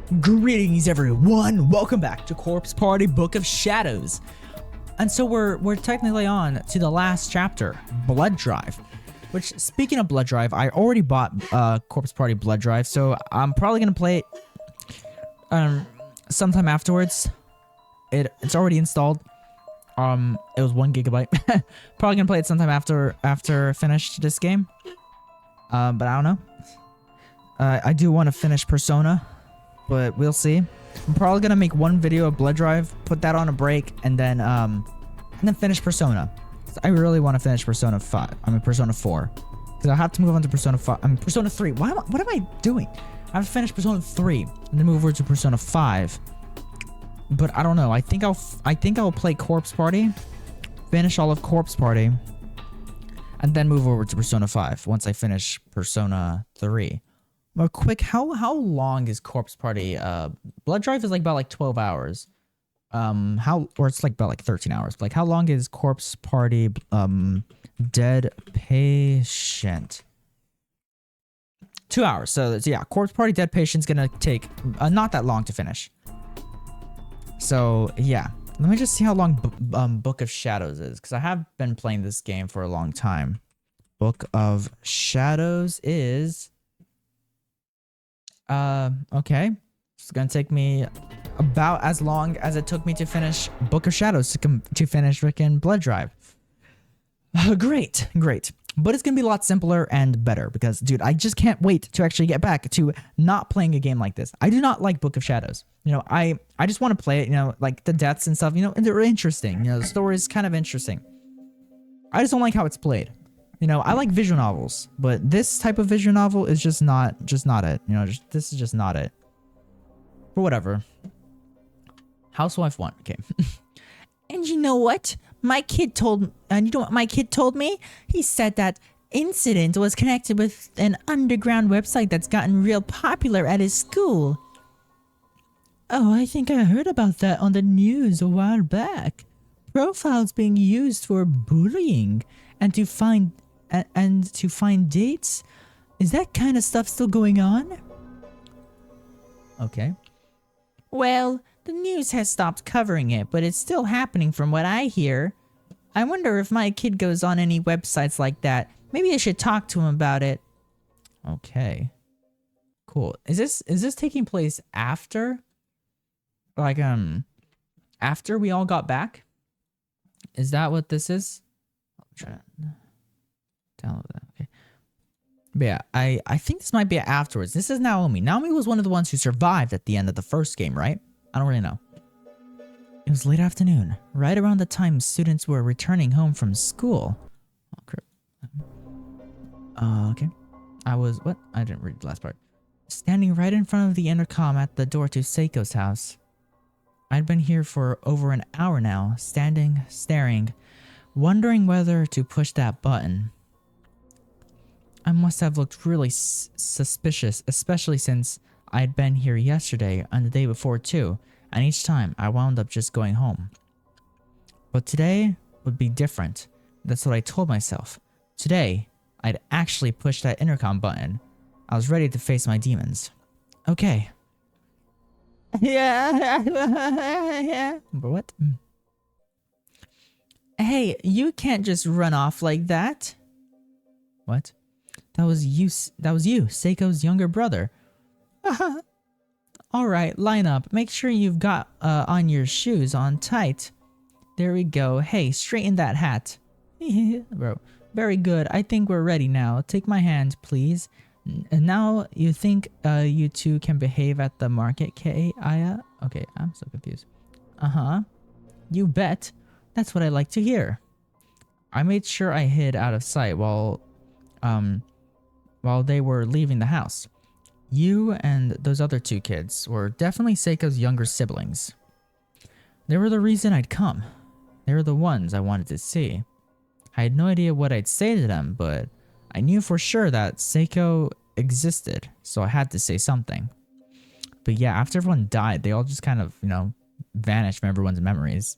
Greetings everyone, welcome back to Corpse Party Book of Shadows. And so we're technically on to the last chapter, Blood Drive. Which, speaking of Blood Drive, I already bought Corpse Party Blood Drive, so I'm probably gonna play it sometime afterwards. It's already installed. It was 1 gigabyte. Probably gonna play it sometime after I finish this game. But I don't know. I do want to finish Persona, but we'll see. I'm probably gonna make one video of Blood Drive, put that on a break, and then finish Persona. I really want to finish Persona 5. I mean Persona 4, because I have to move on to Persona 5. I mean Persona 3. What am I doing? I have to finish Persona 3 and then move over to Persona 5. But I don't know. I think I'll play Corpse Party, finish all of Corpse Party, and then move over to Persona 5 once I finish Persona 3. But quick, how long is Corpse Party? Blood Drive is like about like 12 hours. Or it's like about like 13 hours. Like how long is Corpse Party Dead Patient? 2 hours. So yeah, Corpse Party Dead Patient's gonna take not that long to finish. So yeah, let me just see how long Book of Shadows is, because I have been playing this game for a long time. Book of Shadows is okay. It's gonna take me about as long as it took me to finish Book of Shadows to finish freaking Blood Drive. Great. But it's gonna be a lot simpler and better because, dude, I just can't wait to actually get back to not playing a game like this. I do not like Book of Shadows. You know, I just want to play it, you know, like the deaths and stuff, you know, and they're interesting. You know, the story is kind of interesting. I just don't like how it's played. You know, I like visual novels, but this type of visual novel is just not it. You know, this is just not it. But whatever. Housewife 1. Okay. And you know what? My kid told me? He said that incident was connected with an underground website that's gotten real popular at his school. Oh, I think I heard about that on the news a while back. Profiles being used for bullying and to find dates. Is that kind of stuff still going on? Okay. Well, the news has stopped covering it, but it's still happening from what I hear. I wonder if my kid goes on any websites like that. Maybe I should talk to him about it. Okay. Cool. Is this taking place after? Like, after we all got back? Is that what this is? I'll try to download that. Okay. But yeah, I think this might be afterwards. This is Naomi. Naomi was one of the ones who survived at the end of the first game, right? I don't really know. It was late afternoon, right around the time students were returning home from school. Oh, crap. Okay. What? I didn't read the last part. Standing right in front of the intercom at the door to Seiko's house. I'd been here for over an hour now, standing, staring, wondering whether to push that button. I must have looked really suspicious, especially since I'd been here yesterday and the day before too, and each time I wound up just going home. But today would be different. That's what I told myself. Today, I'd actually push that intercom button. I was ready to face my demons. Okay. Yeah. But what? Hey, you can't just run off like that. What? That was you, Seiko's younger brother. Alright, line up. Make sure you've got on your shoes on tight. There we go. Hey, straighten that hat. Bro, very good. I think we're ready now. Take my hand, please. And now you think you two can behave at the market, Aya? Okay, I'm so confused. Uh-huh. You bet. That's what I like to hear. I made sure I hid out of sight while they were leaving the house. You and those other two kids were definitely Seiko's younger siblings. They were the reason I'd come. They were the ones I wanted to see. I had no idea what I'd say to them, but I knew for sure that Seiko existed, so I had to say something. But yeah, after everyone died, they all just kind of, you know, vanished from everyone's memories.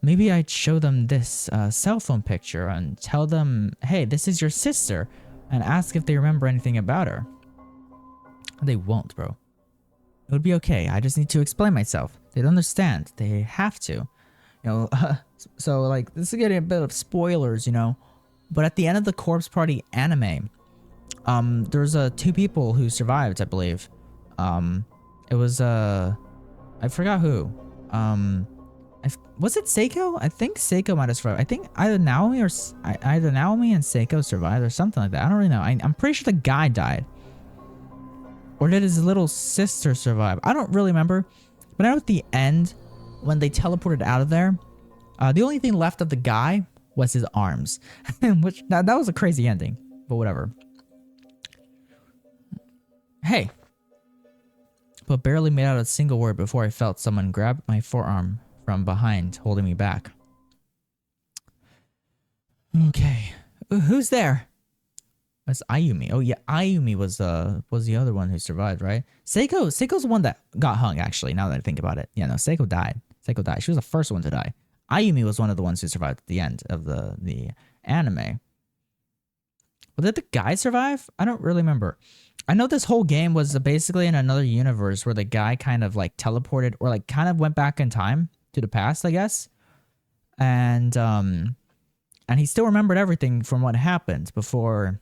Maybe I'd show them this cell phone picture and tell them, hey, this is your sister, and ask if they remember anything about her. They won't, bro. It would be okay. I just need to explain myself. They'd understand. They have to. So like this is getting a bit of spoilers, But at the end of the Corpse Party anime, there's two people who survived, I believe. It was I forgot who. Was it Seiko? I think Seiko might have survived. I think either Naomi and Seiko survived or something like that. I don't really know. I'm pretty sure the guy died. Or did his little sister survive? I don't really remember. But I know at the end, when they teleported out of there, the only thing left of the guy was his arms. Which, that was a crazy ending. But whatever. Hey. But barely made out a single word before I felt someone grab my forearm from behind, holding me back. Okay. Who's there? That's Ayumi. Oh yeah, Ayumi was the other one who survived, right? Seiko's the one that got hung, actually, now that I think about it. Yeah, no, Seiko died. She was the first one to die. Ayumi was one of the ones who survived at the end of the anime. But did the guy survive? I don't really remember. I know this whole game was basically in another universe where the guy kind of like teleported or like kind of went back in time to the past, I guess. And he still remembered everything from what happened before,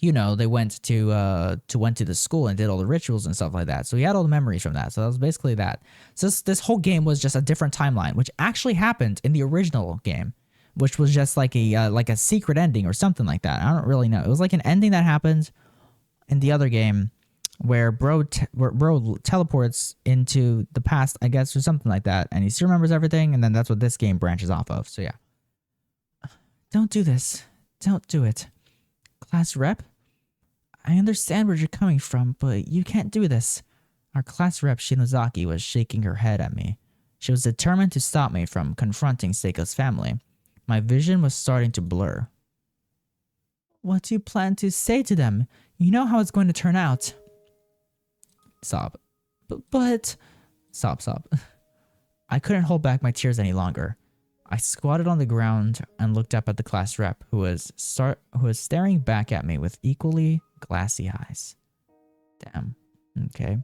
they went to the school and did all the rituals and stuff like that. So he had all the memories from that. So that was basically that. So this whole game was just a different timeline, which actually happened in the original game, which was just like a secret ending or something like that. I don't really know. It was like an ending that happened in the other game where bro teleports into the past, I guess, or something like that, and he still remembers everything, and then that's what this game branches off of. So yeah. Don't do this. Don't do it. Class rep? I understand where you're coming from, but you can't do this. Our class rep Shinozaki was shaking her head at me. She was determined to stop me from confronting Seiko's family. My vision was starting to blur. What do you plan to say to them? You know how it's going to turn out. Sob. But... Sob. I couldn't hold back my tears any longer. I squatted on the ground and looked up at the class rep, who was staring back at me with equally glassy eyes. Damn. Okay.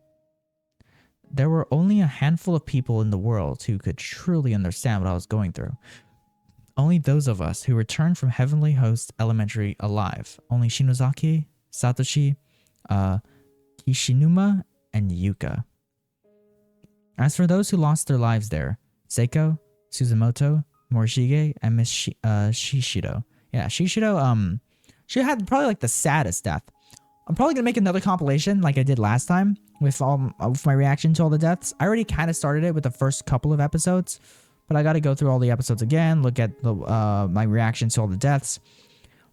There were only a handful of people in the world who could truly understand what I was going through. Only those of us who returned from Heavenly Host Elementary alive. Only Shinozaki, Satoshi, Kishinuma, and Yuka. As for those who lost their lives there, Seiko, Suzumoto, Morishige, and Miss Shishido. Yeah, Shishido, she had probably like the saddest death. I'm probably gonna make another compilation like I did last time with my reaction to all the deaths. I already kind of started it with the first couple of episodes, but I got to go through all the episodes again, look at my reaction to all the deaths,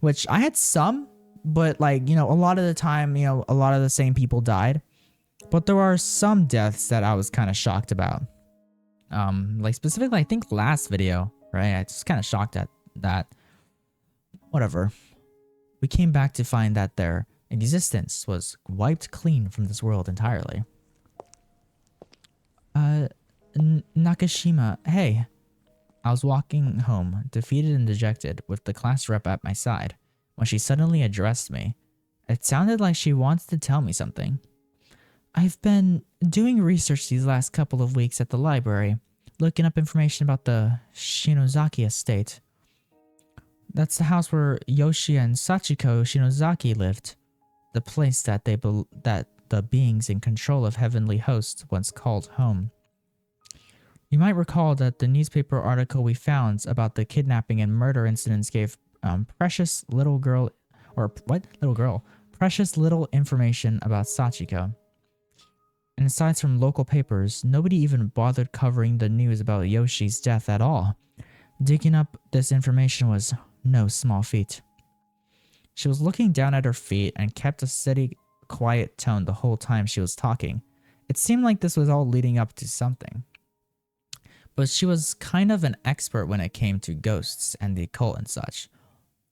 which I had some, but like, a lot of the time, a lot of the same people died, but there are some deaths that I was kind of shocked about. Like specifically, I think last video, right? I just kind of shocked at that. Whatever. We came back to find that their existence was wiped clean from this world entirely. Nakashima, hey. I was walking home, defeated and dejected, with the class rep at my side, when she suddenly addressed me. It sounded like she wanted to tell me something. I've been doing research these last couple of weeks at the library, looking up information about the Shinozaki estate. That's the house where Yoshi and Sachiko Shinozaki lived. The place that the beings in control of Heavenly Host once called home. You might recall that the newspaper article we found about the kidnapping and murder incidents gave precious little information about Sachiko. And aside from local papers, nobody even bothered covering the news about Yoshi's death at all. Digging up this information was no small feat. She was looking down at her feet and kept a steady, quiet tone the whole time she was talking. It seemed like this was all leading up to something. But she was kind of an expert when it came to ghosts and the occult and such.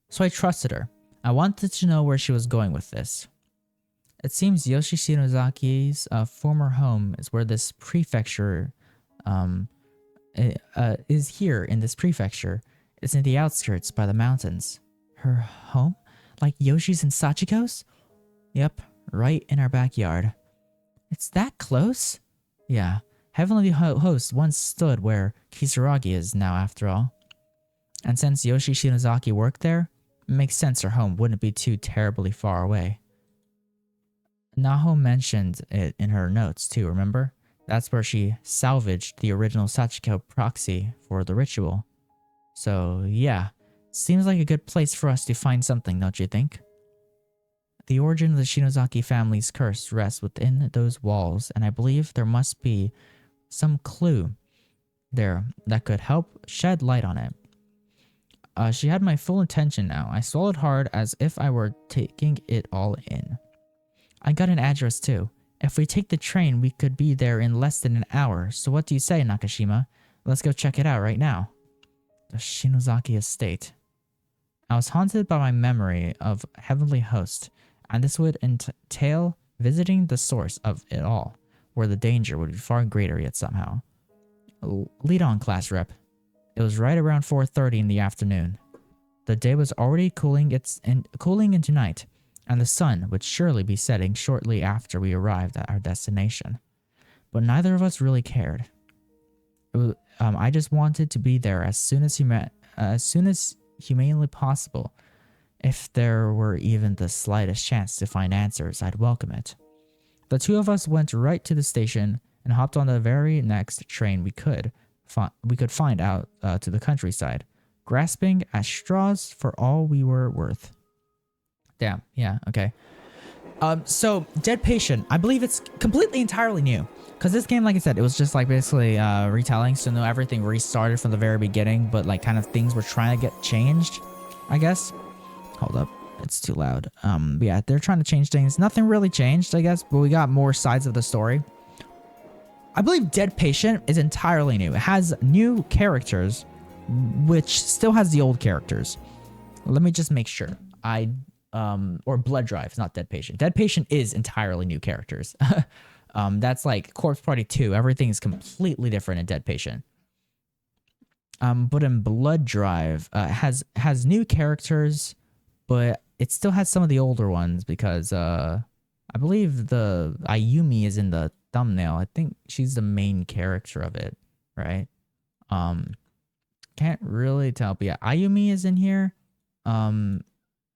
So I trusted her. I wanted to know where she was going with this. It seems Yoshi Shinozaki's former home is where this prefecture is here in this prefecture. It's in the outskirts by the mountains. Her home? Like Yoshi's and Sachiko's? Yep, right in our backyard. It's that close? Yeah. Heavenly Host once stood where Kisaragi is now, after all. And since Yoshi Shinozaki worked there, it makes sense her home wouldn't be too terribly far away. Naho mentioned it in her notes too, remember? That's where she salvaged the original Sachiko proxy for the ritual. So yeah, seems like a good place for us to find something, don't you think? The origin of the Shinozaki family's curse rests within those walls, and I believe there must be some clue there that could help shed light on it. She had my full attention now. I swallowed hard as if I were taking it all in. I got an address too. If we take the train, we could be there in less than an hour. So what do you say, Nakashima? Let's go check it out right now. The Shinozaki estate. I was haunted by my memory of Heavenly Host, and this would entail visiting the source of it all, where the danger would be far greater yet somehow. Lead on, class rep. It was right around 4:30 in the afternoon. The day was already cooling into night, and the sun would surely be setting shortly after we arrived at our destination. But neither of us really cared. I just wanted to be there as soon as humanly possible. If there were even the slightest chance to find answers, I'd welcome it. The two of us went right to the station and hopped on the very next train we could find out to the countryside, grasping at straws for all we were worth. Damn, yeah, okay. So Dead Patient, I believe it's completely entirely new. Because this game, like I said, it was just like basically retelling, so no, everything restarted from the very beginning, but like kind of things were trying to get changed, I guess. Hold up, it's too loud. Yeah, they're trying to change things. Nothing really changed, I guess, but we got more sides of the story. I believe Dead Patient is entirely new. It has new characters, which still has the old characters. Let me just make sure. Or Blood Drive, it's not Dead Patient. Dead Patient is entirely new characters. That's like Corpse Party 2. Everything is completely different in Dead Patient. But in Blood Drive, has new characters, but it still has some of the older ones because I believe the Ayumi is in the thumbnail. I think she's the main character of it, right? Can't really tell, but yeah, Ayumi is in here.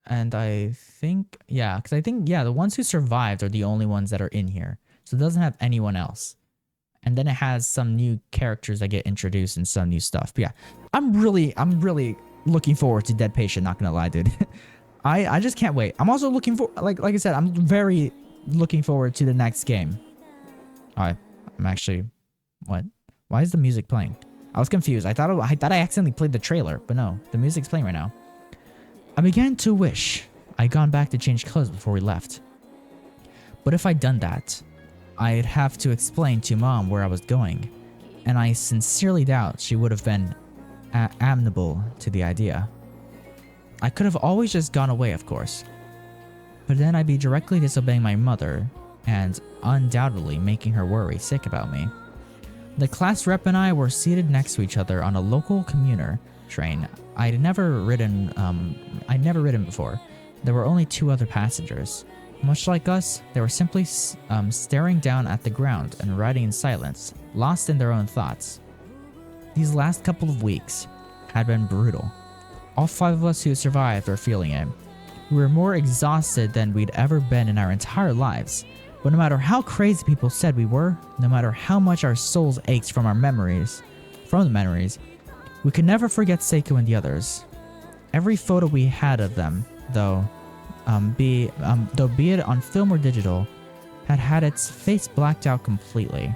And I think, yeah, because I think, yeah, the ones who survived are the only ones that are in here. So it doesn't have anyone else. And then it has some new characters that get introduced and some new stuff. But yeah, I'm really looking forward to Dead Patient, not gonna lie, dude. I just can't wait. I'm also looking for, like I said, I'm very looking forward to the next game. I'm actually, what? Why is the music playing? I was confused. I thought I accidentally played the trailer, but no, the music's playing right now. I began to wish I'd gone back to change clothes before we left. But if I'd done that, I'd have to explain to Mom where I was going, and I sincerely doubt she would have been amenable to the idea. I could have always just gone away, of course, but then I'd be directly disobeying my mother and undoubtedly making her worry sick about me. The class rep and I were seated next to each other on a local commuter train. I'd never ridden before. There were only 2 other passengers. Much like us, they were simply staring down at the ground and riding in silence, lost in their own thoughts. These last couple of weeks had been brutal. All 5 of us who survived were feeling it. We were more exhausted than we'd ever been in our entire lives. But no matter how crazy people said we were, no matter how much our souls ached from the memories, we could never forget Seiko and the others. Every photo we had of them, though be it on film or digital, had its face blacked out completely.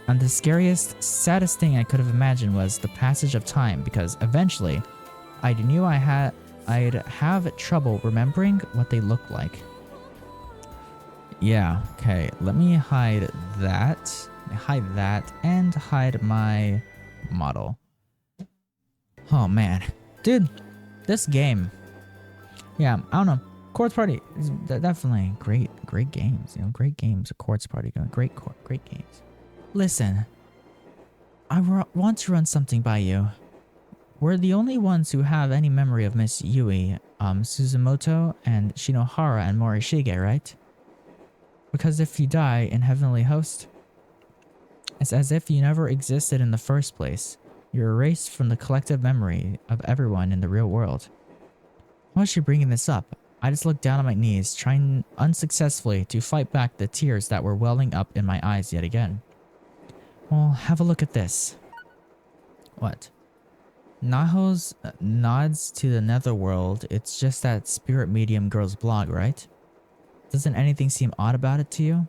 And the scariest, saddest thing I could have imagined was the passage of time, because eventually, I knew I'd have trouble remembering what they looked like. Yeah, okay, let me hide that. And hide my model. Oh man, dude, this game. Yeah, I don't know. Corpse Party is definitely great games. You know, great games. Corpse Party, great games. Listen, I want to run something by you. We're the only ones who have any memory of Miss Yui, Suzumoto, and Shinohara and Morishige, right? Because if you die in Heavenly Host, it's as if you never existed in the first place. You're erased from the collective memory of everyone in the real world. Why is she bringing this up? I just looked down on my knees, trying unsuccessfully to fight back the tears that were welling up in my eyes yet again. Well, have a look at this. What? Naho's nods to the netherworld. It's just that spirit medium girl's blog, right? Doesn't anything seem odd about it to you?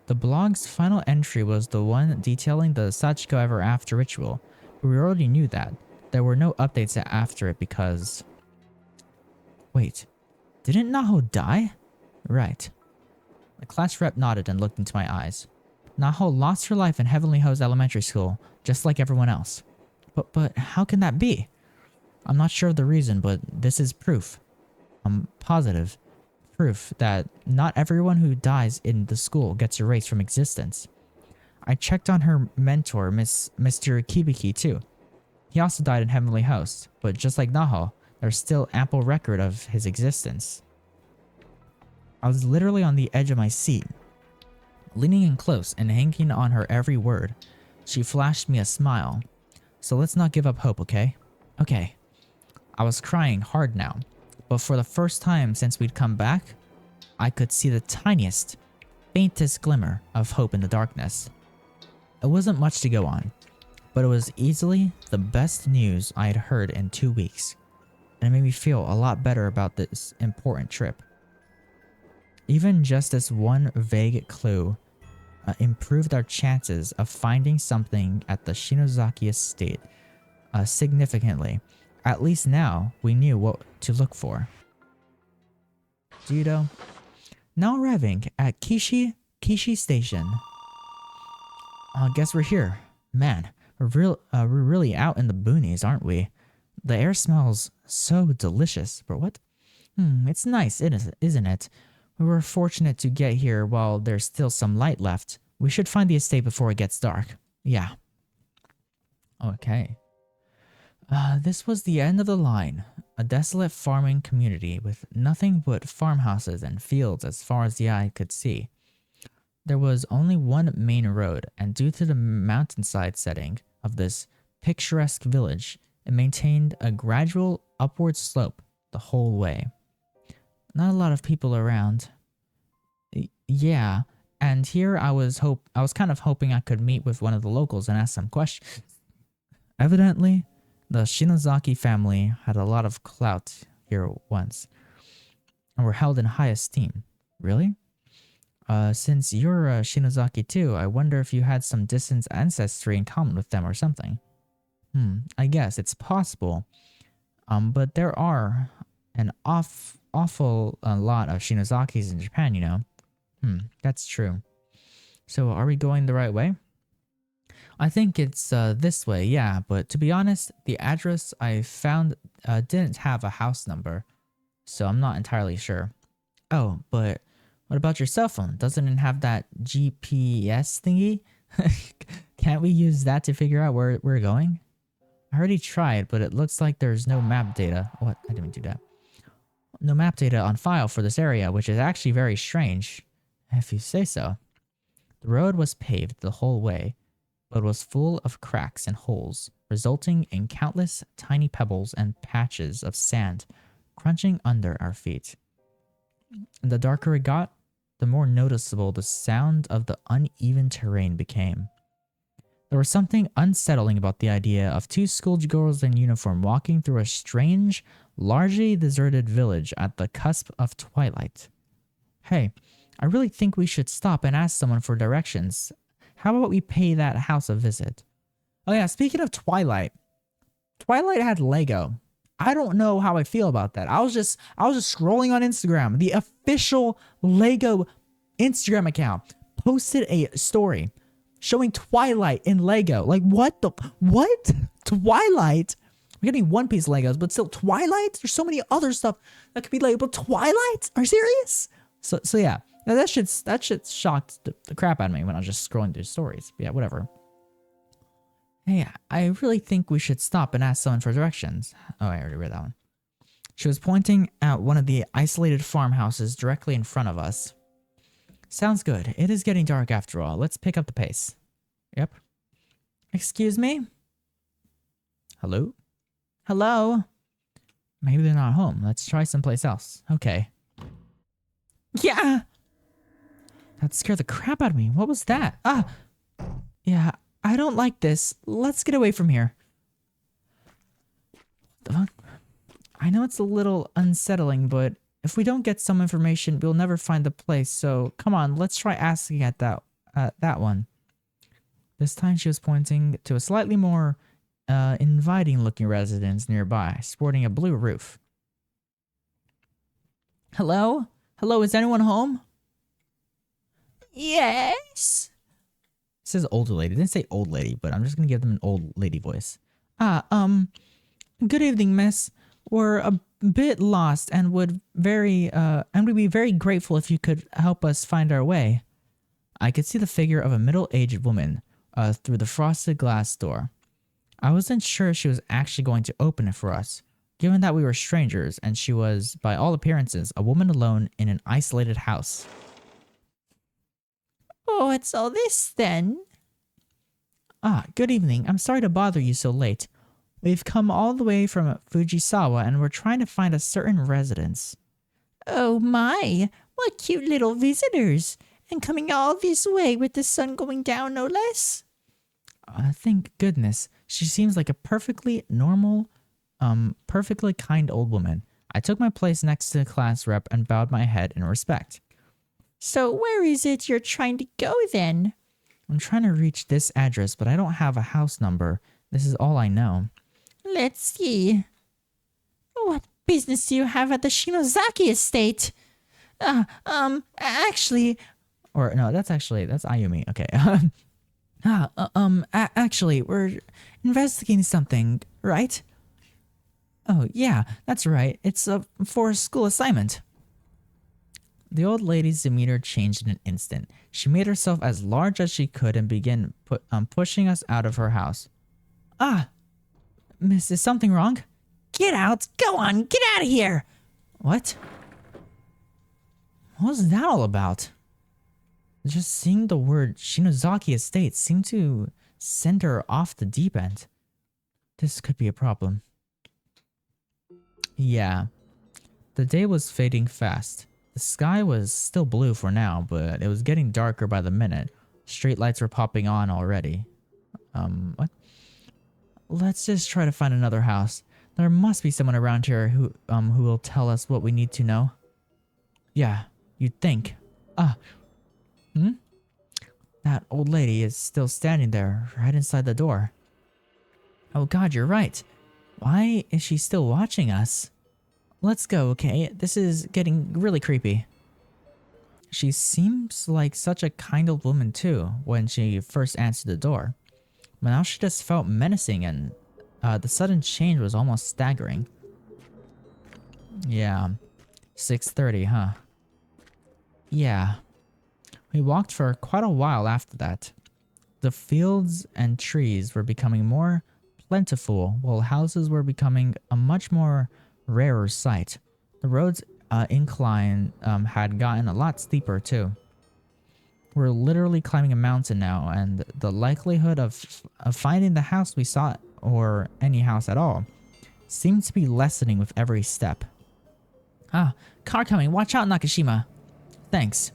The blog's final entry was the one detailing the Sachiko Ever After ritual, but we already knew that. There were no updates after it because... Wait, didn't Naho die? Right. The class rep nodded and looked into my eyes. Naho lost her life in Heavenly Host Elementary School, just like everyone else. But how can that be? I'm not sure of the reason, but this is proof. I'm positive. Proof that not everyone who dies in the school gets erased from existence. I checked on her mentor, Mr. Kibiki, too. He also died in Heavenly Host, but just like Naho, there's still ample record of his existence. I was literally on the edge of my seat, leaning in close and hanging on her every word. She flashed me a smile. So let's not give up hope, okay? Okay. I was crying hard now, but for the first time since we'd come back, I could see the tiniest, faintest glimmer of hope in the darkness. It wasn't much to go on, but it was easily the best news I had heard in 2 weeks, and it made me feel a lot better about this important trip. Even just this one vague clue improved our chances of finding something at the Shinozaki estate significantly. At least now we knew what to look for. Judo. Now arriving at Kishi Station. Guess we're here. Man, we're really out in the boonies, aren't we? The air smells so delicious. But what? It's nice, isn't it? We were fortunate to get here while there's still some light left. We should find the estate before it gets dark. Yeah. Okay. This was the end of the line. A desolate farming community with nothing but farmhouses and fields as far as the eye could see. There was only one main road, and due to the mountainside setting of this picturesque village, it maintained a gradual upward slope the whole way. Not a lot of people around. Yeah, and here I was kind of hoping I could meet with one of the locals and ask some questions. Evidently, the Shinozaki family had a lot of clout here once, and were held in high esteem. Really? Since you're a Shinozaki too, I wonder if you had some distant ancestry in common with them or something. I guess it's possible. But there are an awful lot of Shinozakis in Japan, you know. That's true. So are we going the right way? I think it's this way, yeah, but to be honest, the address I found didn't have a house number, so I'm not entirely sure. Oh, but what about your cell phone? Doesn't it have that GPS thingy? Can't we use that to figure out where we're going? I already tried, but it looks like there's no map data. What? I didn't do that. No map data on file for this area, which is actually very strange, if you say so. The road was paved the whole way, but was full of cracks and holes, resulting in countless tiny pebbles and patches of sand crunching under our feet. The darker it got, the more noticeable the sound of the uneven terrain became. There was something unsettling about the idea of two schoolgirls in uniform walking through a strange, largely deserted village at the cusp of twilight. Hey, I really think we should stop and ask someone for directions. How about we pay that house a visit? Oh yeah, speaking of Twilight, Twilight had Lego. I don't know how I feel about that. I was just scrolling on Instagram. The official Lego Instagram account posted a story showing Twilight in Lego. Like what? Twilight? We're getting One Piece Legos, but still Twilight? There's so many other stuff that could be Lego, but Twilight? Are you serious? So yeah. Now that shit shocked the crap out of me when I was just scrolling through stories. But yeah, whatever. Hey, I really think we should stop and ask someone for directions. Oh, I already read that one. She was pointing at one of the isolated farmhouses directly in front of us. Sounds good. It is getting dark after all. Let's pick up the pace. Yep. Excuse me? Hello? Hello? Maybe they're not home. Let's try someplace else. Okay. Yeah! That scared the crap out of me. What was that? Ah! Yeah, I don't like this. Let's get away from here. The fuck? I know it's a little unsettling, but if we don't get some information, we'll never find the place. So come on, let's try asking at that one. This time she was pointing to a slightly more inviting-looking residence nearby, sporting a blue roof. Hello? Hello, is anyone home? Yes? It says older lady. It didn't say old lady, but I'm just gonna give them an old lady voice. Good evening, miss. We're a bit lost and would be very grateful if you could help us find our way. I could see the figure of a middle-aged woman through the frosted glass door. I wasn't sure she was actually going to open it for us, given that we were strangers and she was, by all appearances, a woman alone in an isolated house. Oh, it's all this then? Ah, good evening. I'm sorry to bother you so late. We've come all the way from Fujisawa and we're trying to find a certain residence. Oh my, what cute little visitors. And coming all this way with the sun going down, no less? Thank goodness. She seems like a perfectly normal, perfectly kind old woman. I took my place next to the class rep and bowed my head in respect. So where is it you're trying to go then? I'm trying to reach this address, but I don't have a house number. This is all I know. Let's see. What business do you have at the Shinozaki estate? Actually... Or, no, that's Ayumi. Okay. Actually, we're investigating something, right? Oh, yeah, that's right. It's for a school assignment. The old lady's demeanor changed in an instant. She made herself as large as she could and began pushing us out of her house. Ah! Miss, is something wrong? Get out! Go on! Get out of here! What? What was that all about? Just seeing the word Shinozaki Estate seemed to send her off the deep end. This could be a problem. Yeah. The day was fading fast. The sky was still blue for now, but it was getting darker by the minute. Streetlights were popping on already. What? Let's just try to find another house. There must be someone around here who will tell us what we need to know. Yeah, you'd think. That old lady is still standing there, right inside the door. Oh god, you're right. Why is she still watching us? Let's go, okay? This is getting really creepy. She seems like such a kind old woman too, when she first answered the door. But now she just felt menacing and the sudden change was almost staggering. Yeah, 6:30, huh? Yeah. We walked for quite a while after that. The fields and trees were becoming more plentiful, while houses were becoming a much more rarer sight. The road's incline had gotten a lot steeper too. We're literally climbing a mountain now, and the likelihood of finding the house we sought, or any house at all, seemed to be lessening with every step. Ah, car coming. Watch out, Nakashima. Thanks.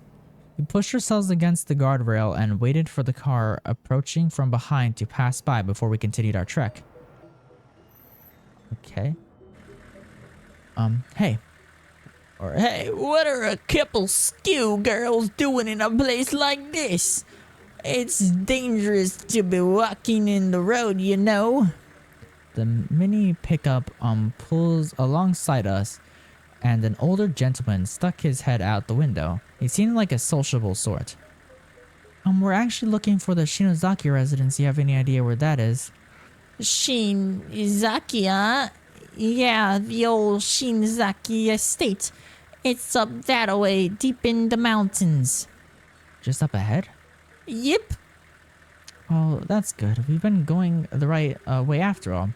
We pushed ourselves against the guardrail and waited for the car approaching from behind to pass by before we continued our trek. Okay. Hey. Or hey, what are a couple skew girls doing in a place like this? It's dangerous to be walking in the road, you know. The mini pickup pulls alongside us, and an older gentleman stuck his head out the window. He seemed like a sociable sort. We're actually looking for the Shinozaki residence. You have any idea where that is? Shinozaki, huh? Yeah, the old Shinozaki estate. It's up that way, deep in the mountains. Just up ahead? Yep. Oh, that's good. We've been going the right way after all.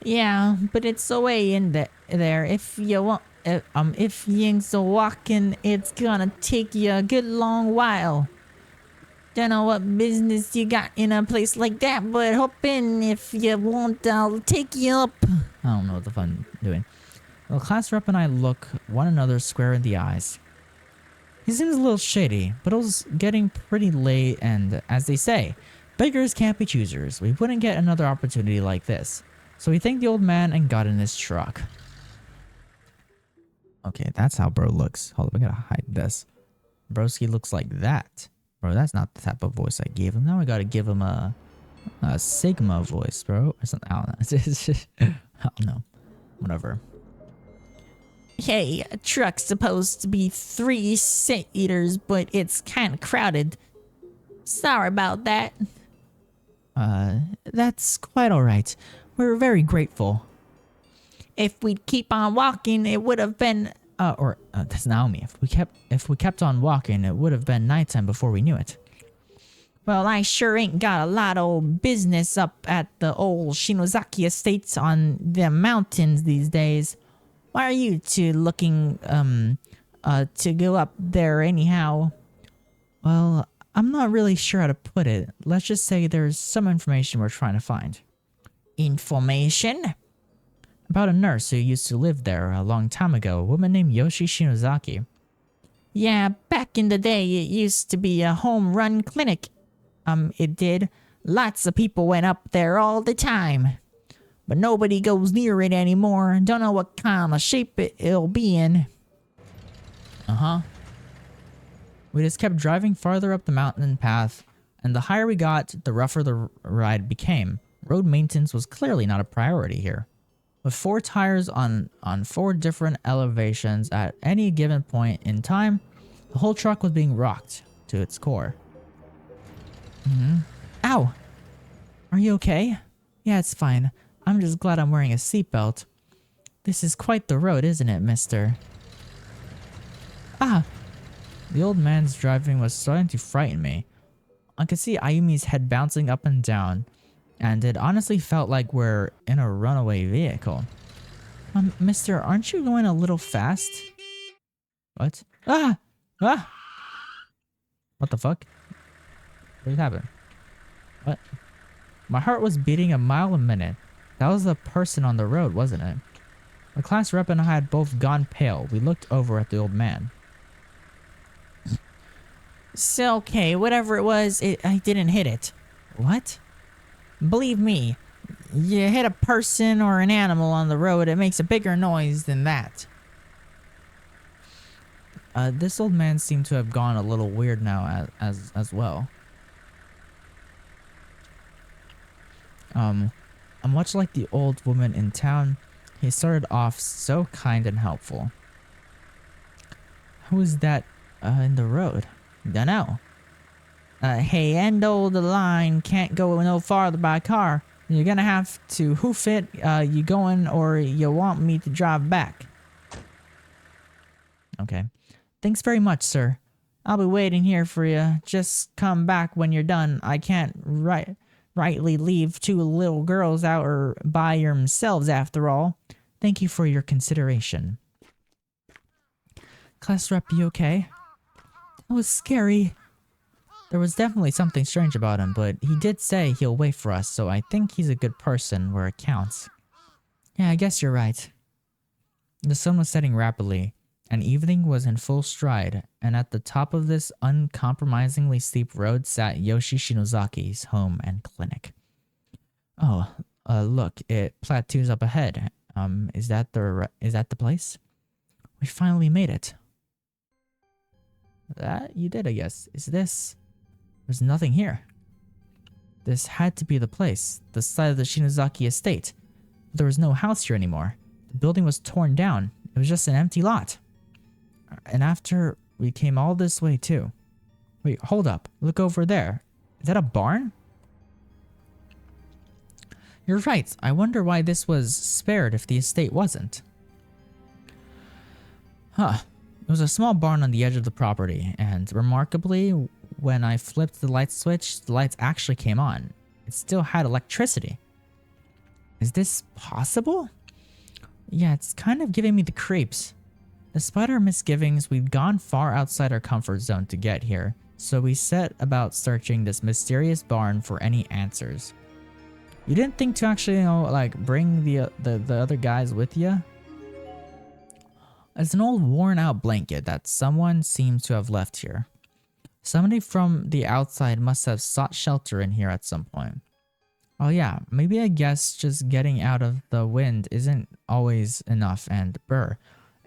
Yeah, but it's a way in there if you want. If you ain't so walking, it's gonna take you a good long while. Don't know what business you got in a place like that, but hop in if you want. I'll take you up. I don't know what the fuck I'm doing. The class rep and I look one another square in the eyes. He seems a little shady, but it was getting pretty late, and as they say, beggars can't be choosers. We wouldn't get another opportunity like this. So we thanked the old man and got in his truck. Okay, that's how bro looks. Hold up, I gotta hide this. Broski looks like that. Bro, that's not the type of voice I gave him. Now I gotta give him a Sigma voice, bro. Or something. I don't know. I don't know. Whatever. Hey, a truck's supposed to be 3 seaters, but it's kind of crowded. Sorry about that. That's quite alright. We're very grateful. If we'd keep on walking, it would have been... That's Naomi. If we kept on walking, it would have been nighttime before we knew it. Well, I sure ain't got a lot of business up at the old Shinozaki estates on the mountains these days. Why are you two looking, to go up there anyhow? Well, I'm not really sure how to put it. Let's just say there's some information we're trying to find. Information? About a nurse who used to live there a long time ago, a woman named Yoshi Shinozaki. Yeah, back in the day, it used to be a home-run clinic. It did. Lots of people went up there all the time. But nobody goes near it anymore. Don't know what kind of shape it'll be in. Uh-huh. We just kept driving farther up the mountain path, and the higher we got, the rougher the ride became. Road maintenance was clearly not a priority here. With 4 tires on 4 different elevations at any given point in time, the whole truck was being rocked to its core. Ow! Are you okay? Yeah, it's fine. I'm just glad I'm wearing a seatbelt. This is quite the road, isn't it, mister? Ah! The old man's driving was starting to frighten me. I could see Ayumi's head bouncing up and down, and it honestly felt like we're in a runaway vehicle. Mister, aren't you going a little fast? What? Ah! Ah! What the fuck? What happened? What? My heart was beating a mile a minute. That was the person on the road, wasn't it? The class rep and I had both gone pale. We looked over at the old man. So, okay, whatever it was, I didn't hit it. What? Believe me, you hit a person or an animal on the road, it makes a bigger noise than that. This old man seemed to have gone a little weird now as well. Much like the old woman in town, he started off so kind and helpful. Who is that in the road? Dunno. Hey, end of the line, can't go no farther by car. You're gonna have to hoof it, you going or you want me to drive back. Okay. Thanks very much, sir. I'll be waiting here for you. Just come back when you're done. I can't rightly leave 2 little girls out or by themselves after all. Thank you for your consideration. Class rep, you okay? That was scary. There was definitely something strange about him, but he did say he'll wait for us, so I think he's a good person where it counts. Yeah, I guess you're right. The sun was setting rapidly, and evening was in full stride, and at the top of this uncompromisingly steep road sat Yoshi Shinozaki's home and clinic. Oh, look, it plateaus up ahead. Is that the place? We finally made it. That you did, I guess. Is this? There's nothing here. This had to be the place, the site of the Shinozaki estate. There was no house here anymore. The building was torn down. It was just an empty lot. And after we came all this way too. Wait, hold up. Look over there. Is that a barn? You're right. I wonder why this was spared if the estate wasn't. Huh. It was a small barn on the edge of the property, and remarkably, when I flipped the light switch, the lights actually came on. It still had electricity. Is this possible? Yeah, it's kind of giving me the creeps. Despite our misgivings, we'd gone far outside our comfort zone to get here, so we set about searching this mysterious barn for any answers. You didn't think to actually, like bring the other guys with you? It's an old worn out blanket that someone seems to have left here. Somebody from the outside must have sought shelter in here at some point. Oh yeah, maybe I guess just getting out of the wind isn't always enough, and brr,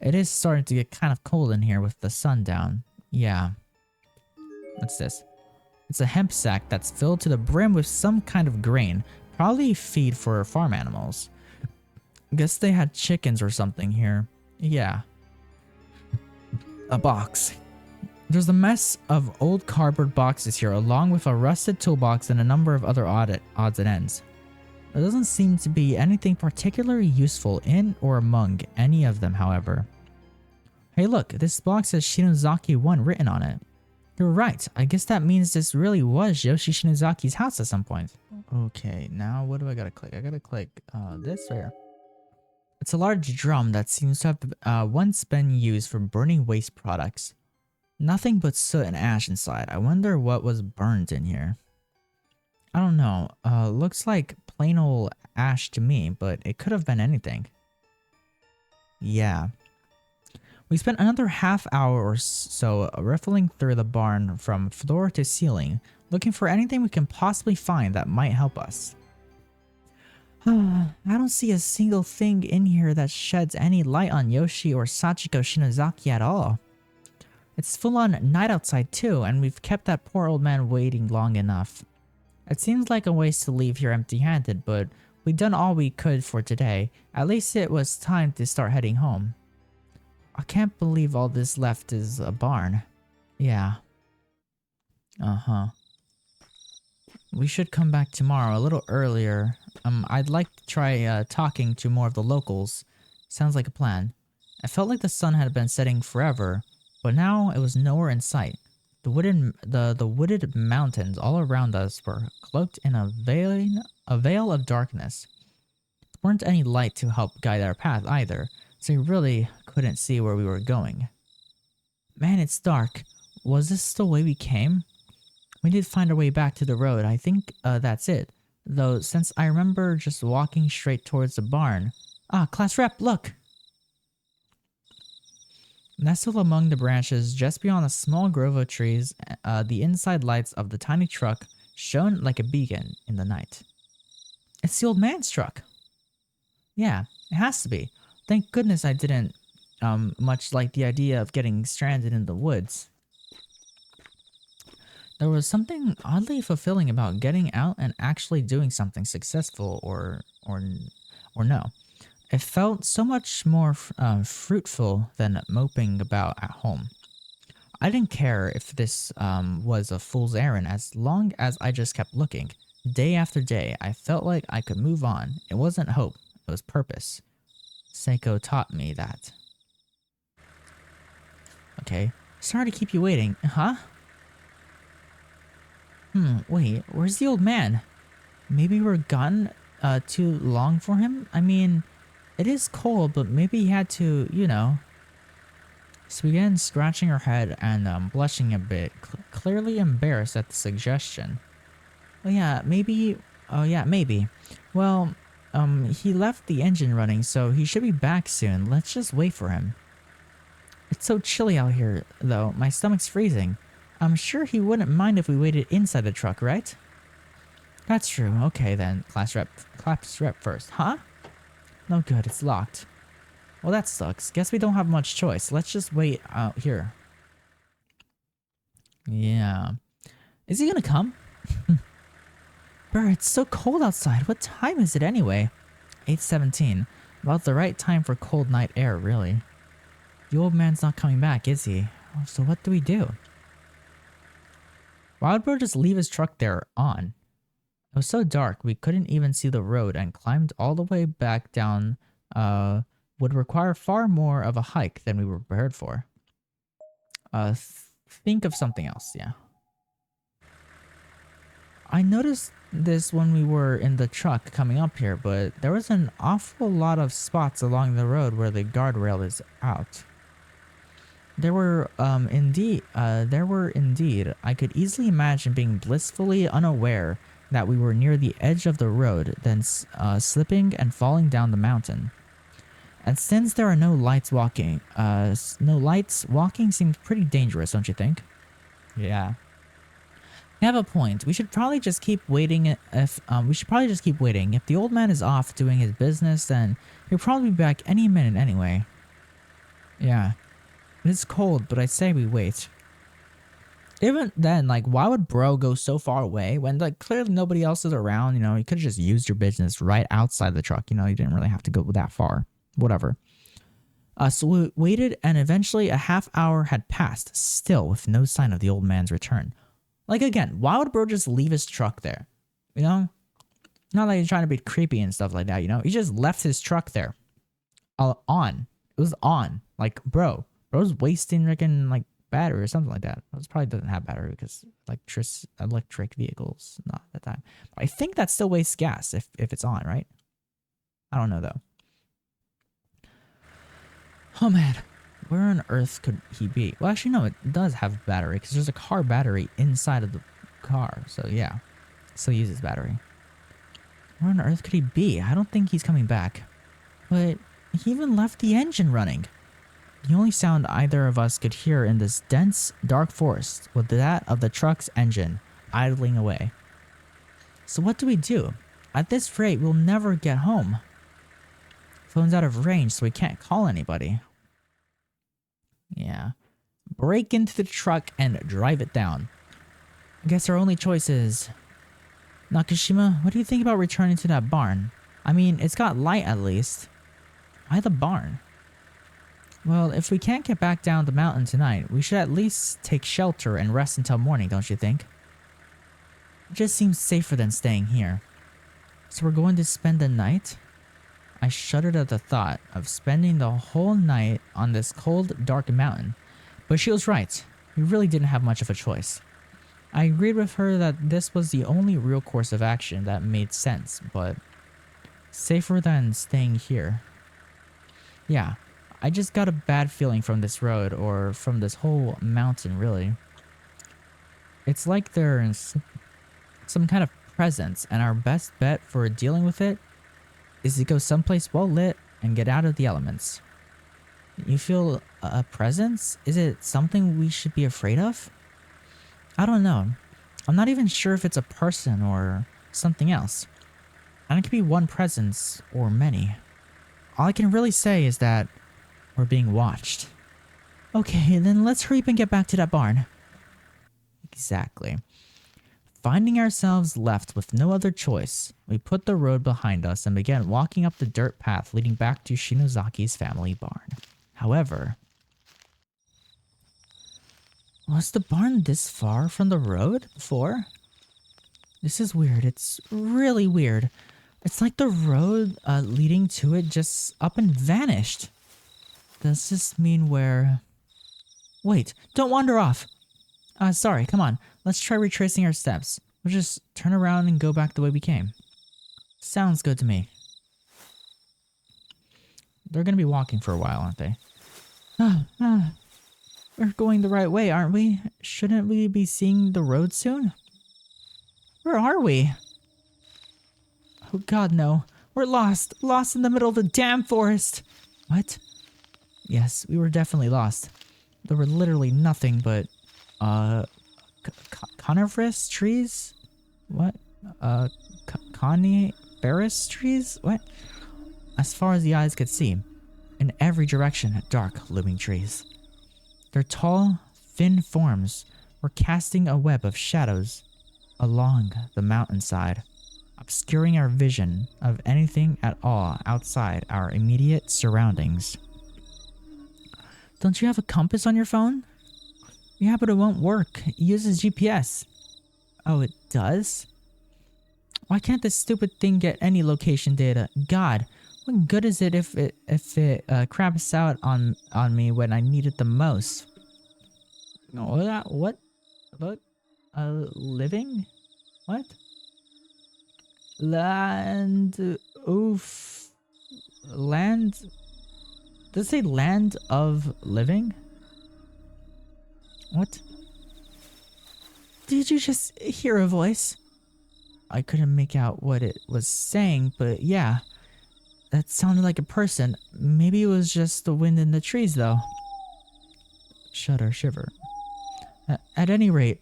it is starting to get kind of cold in here with the sun down. Yeah. What's this? It's a hemp sack that's filled to the brim with some kind of grain, probably feed for farm animals. Guess they had chickens or something here. Yeah. A box. There's a mess of old cardboard boxes here, along with a rusted toolbox and a number of other odds and ends. There doesn't seem to be anything particularly useful in or among any of them, however. Hey look, this box has Shinozaki 1 written on it. You're right, I guess that means this really was Yoshi Shinozaki's house at some point. Okay, now what do I gotta click? I gotta click this right here. It's a large drum that seems to have once been used for burning waste products. Nothing but soot and ash inside. I wonder what was burned in here. I don't know. Looks like plain old ash to me, but it could have been anything. Yeah. We spent another half hour or so riffling through the barn from floor to ceiling, looking for anything we can possibly find that might help us. I don't see a single thing in here that sheds any light on Yoshi or Sachiko Shinozaki at all. It's full on night outside too, and we've kept that poor old man waiting long enough. It seems like a waste to leave here empty-handed, but we've done all we could for today. At least it was time to start heading home. I can't believe all this left is a barn. Yeah. Uh-huh. We should come back tomorrow a little earlier. I'd like to try talking to more of the locals. Sounds like a plan. I felt like the sun had been setting forever, but now it was nowhere in sight. The wooded mountains all around us were cloaked in a veil of darkness. There weren't any light to help guide our path either, so we really couldn't see where we were going. Man, it's dark. Was this the way we came? We did find our way back to the road. I think that's it. Though, since I remember just walking straight towards the barn. Ah, class rep, look! Nestled among the branches just beyond a small grove of trees, the inside lights of the tiny truck shone like a beacon in the night. It's the old man's truck. Yeah, it has to be. Thank goodness I didn't much like the idea of getting stranded in the woods. There was something oddly fulfilling about getting out and actually doing something successful or no. It felt so much more fruitful than moping about at home. I didn't care if this was a fool's errand as long as I just kept looking. Day after day, I felt like I could move on. It wasn't hope, it was purpose. Seiko taught me that. Okay, sorry to keep you waiting, huh? Wait, where's the old man? Maybe we're gone too long for him? I mean, it is cold, but maybe he had to, you know. So we began scratching her head and blushing a bit, clearly embarrassed at the suggestion. Oh yeah, maybe. Oh yeah, maybe. Well, he left the engine running, so he should be back soon. Let's just wait for him. It's so chilly out here, though. My stomach's freezing. I'm sure he wouldn't mind if we waited inside the truck, right? That's true. Okay then, class rep first. Huh? No good, it's locked. Well, that sucks. Guess we don't have much choice. Let's just wait out here. Yeah. Is he gonna come? Brr, it's so cold outside. What time is it anyway? 8:17. About the right time for cold night air, really. The old man's not coming back, is he? So what do we do? Why would Bro just leave his truck there on? It was so dark we couldn't even see the road, and climbed all the way back down would require far more of a hike than we were prepared for. Think of something else, yeah. I noticed this when we were in the truck coming up here, but there was an awful lot of spots along the road where the guardrail is out. There were indeed I could easily imagine being blissfully unaware that we were near the edge of the road, then slipping and falling down the mountain. And since there are no lights, walking seems pretty dangerous, don't you think? Yeah. You have a point. We should probably just keep waiting. If the old man is off doing his business, then he'll probably be back any minute anyway. Yeah. It's cold, but I say we wait. Even then, like, why would bro go so far away when, like, clearly nobody else is around? You know, you could have just used your business right outside the truck. You know, you didn't really have to go that far. Whatever. So we waited, and eventually a half hour had passed, still with no sign of the old man's return. Like, again, why would bro just leave his truck there? You know? Not like he's trying to be creepy and stuff like that, you know? He just left his truck there. On. It was on. Like, bro's wasting freaking, like, battery or something like that. It probably doesn't have battery because electric vehicles, not at that time. But I think that still wastes gas if it's on, right? I don't know, though. Oh, man. Where on earth could he be? Well, actually, no, it does have battery because there's a car battery inside of the car. So, yeah. It still uses battery. Where on earth could he be? I don't think he's coming back. But he even left the engine running. The only sound either of us could hear in this dense, dark forest was that of the truck's engine idling away. So what do we do? At this rate, we'll never get home. Phone's out of range, so we can't call anybody. Yeah. Break into the truck and drive it down. I guess our only choice is... Nakashima, what do you think about returning to that barn? I mean, it's got light at least. Why the barn? Well, if we can't get back down the mountain tonight, we should at least take shelter and rest until morning, don't you think? It just seems safer than staying here. So we're going to spend the night? I shuddered at the thought of spending the whole night on this cold, dark mountain. But she was right. We really didn't have much of a choice. I agreed with her that this was the only real course of action that made sense, but safer than staying here. Yeah, I just got a bad feeling from this road, or from this whole mountain, really. It's like there's some kind of presence, and our best bet for dealing with it is to go someplace well lit and get out of the elements. You feel a presence? Is it something we should be afraid of? I don't know. I'm not even sure if it's a person or something else. And it could be one presence or many. All I can really say is that we're being watched. Okay, then let's hurry up and get back to that barn. Exactly. Finding ourselves left with no other choice, we put the road behind us and began walking up the dirt path leading back to Shinozaki's family barn. However, was the barn this far from the road before? This is weird. It's really weird. It's like the road leading to it just up and vanished. Does this mean we're... Wait, don't wander off. Sorry, come on. Let's try retracing our steps. We'll just turn around and go back the way we came. Sounds good to me. They're gonna be walking for a while, aren't they? We're going the right way, aren't we? Shouldn't we be seeing the road soon? Where are we? Oh god, no. We're lost. Lost in the middle of the damn forest. What? Yes, we were definitely lost. There were literally nothing but, coniferous trees? What? Coniferous trees? What? As far as the eyes could see. In every direction, dark, looming trees. Their tall, thin forms were casting a web of shadows along the mountainside, obscuring our vision of anything at all outside our immediate surroundings. Don't you have a compass on your phone? Yeah, but it won't work. It uses GPS. Oh, it does? Why can't this stupid thing get any location data? God, what good is it if it craps out on me when I need it the most? What? Living? What? Land? Oof. Land? Does it say land of living? What? Did you just hear a voice? I couldn't make out what it was saying, but yeah. That sounded like a person. Maybe it was just the wind in the trees, though. Shudder, shiver. At any rate,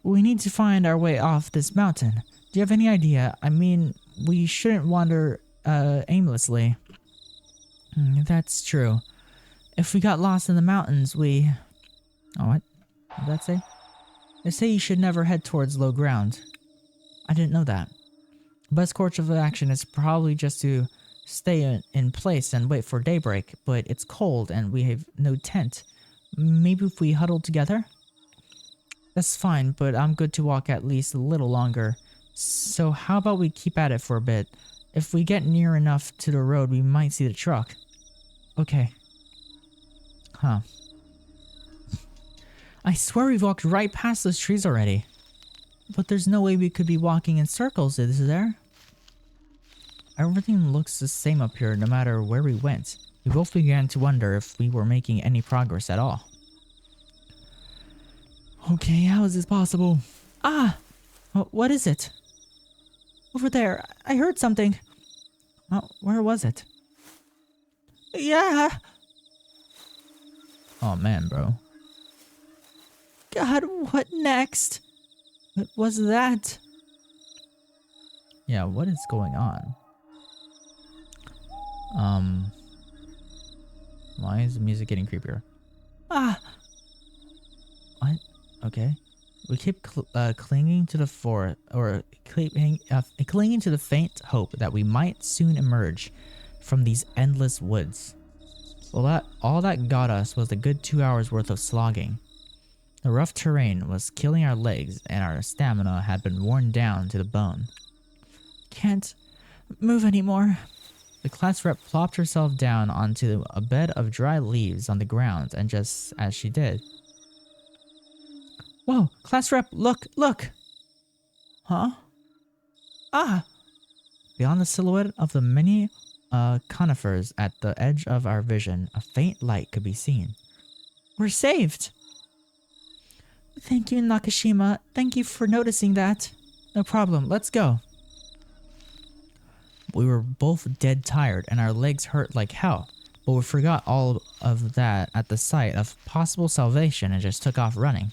we need to find our way off this mountain. Do you have any idea? I mean, we shouldn't wander aimlessly. That's true. If we got lost in the mountains, we... Oh, what? What did that say? They say you should never head towards low ground. I didn't know that. Best course of action is probably just to stay in place and wait for daybreak, but it's cold and we have no tent. Maybe if we huddle together? That's fine, but I'm good to walk at least a little longer. So how about we keep at it for a bit? If we get near enough to the road, we might see the truck. Okay. Huh. I swear we've walked right past those trees already. But there's no way we could be walking in circles, is there? Everything looks the same up here no matter where we went. We both began to wonder if we were making any progress at all. Okay, how is this possible? Ah! What is it? Over there, I heard something. Oh, where was it? Yeah! Oh man, bro. God, what next? What was that? Yeah, what is going on? Why is the music getting creepier? Ah! What? Okay. We keep clinging to the clinging to the faint hope that we might soon emerge from these endless woods. Well, all that got us was a good 2 hours worth of slogging. The rough terrain was killing our legs, and our stamina had been worn down to the bone. Can't move anymore. The class rep plopped herself down onto a bed of dry leaves on the ground, and just as she did... Whoa, class rep, look, look! Huh? Ah! Beyond the silhouette of the many conifers at the edge of our vision, a faint light could be seen. We're saved! Thank you, Nakashima. Thank you for noticing that. No problem, let's go. We were both dead tired and our legs hurt like hell, but we forgot all of that at the sight of possible salvation and just took off running.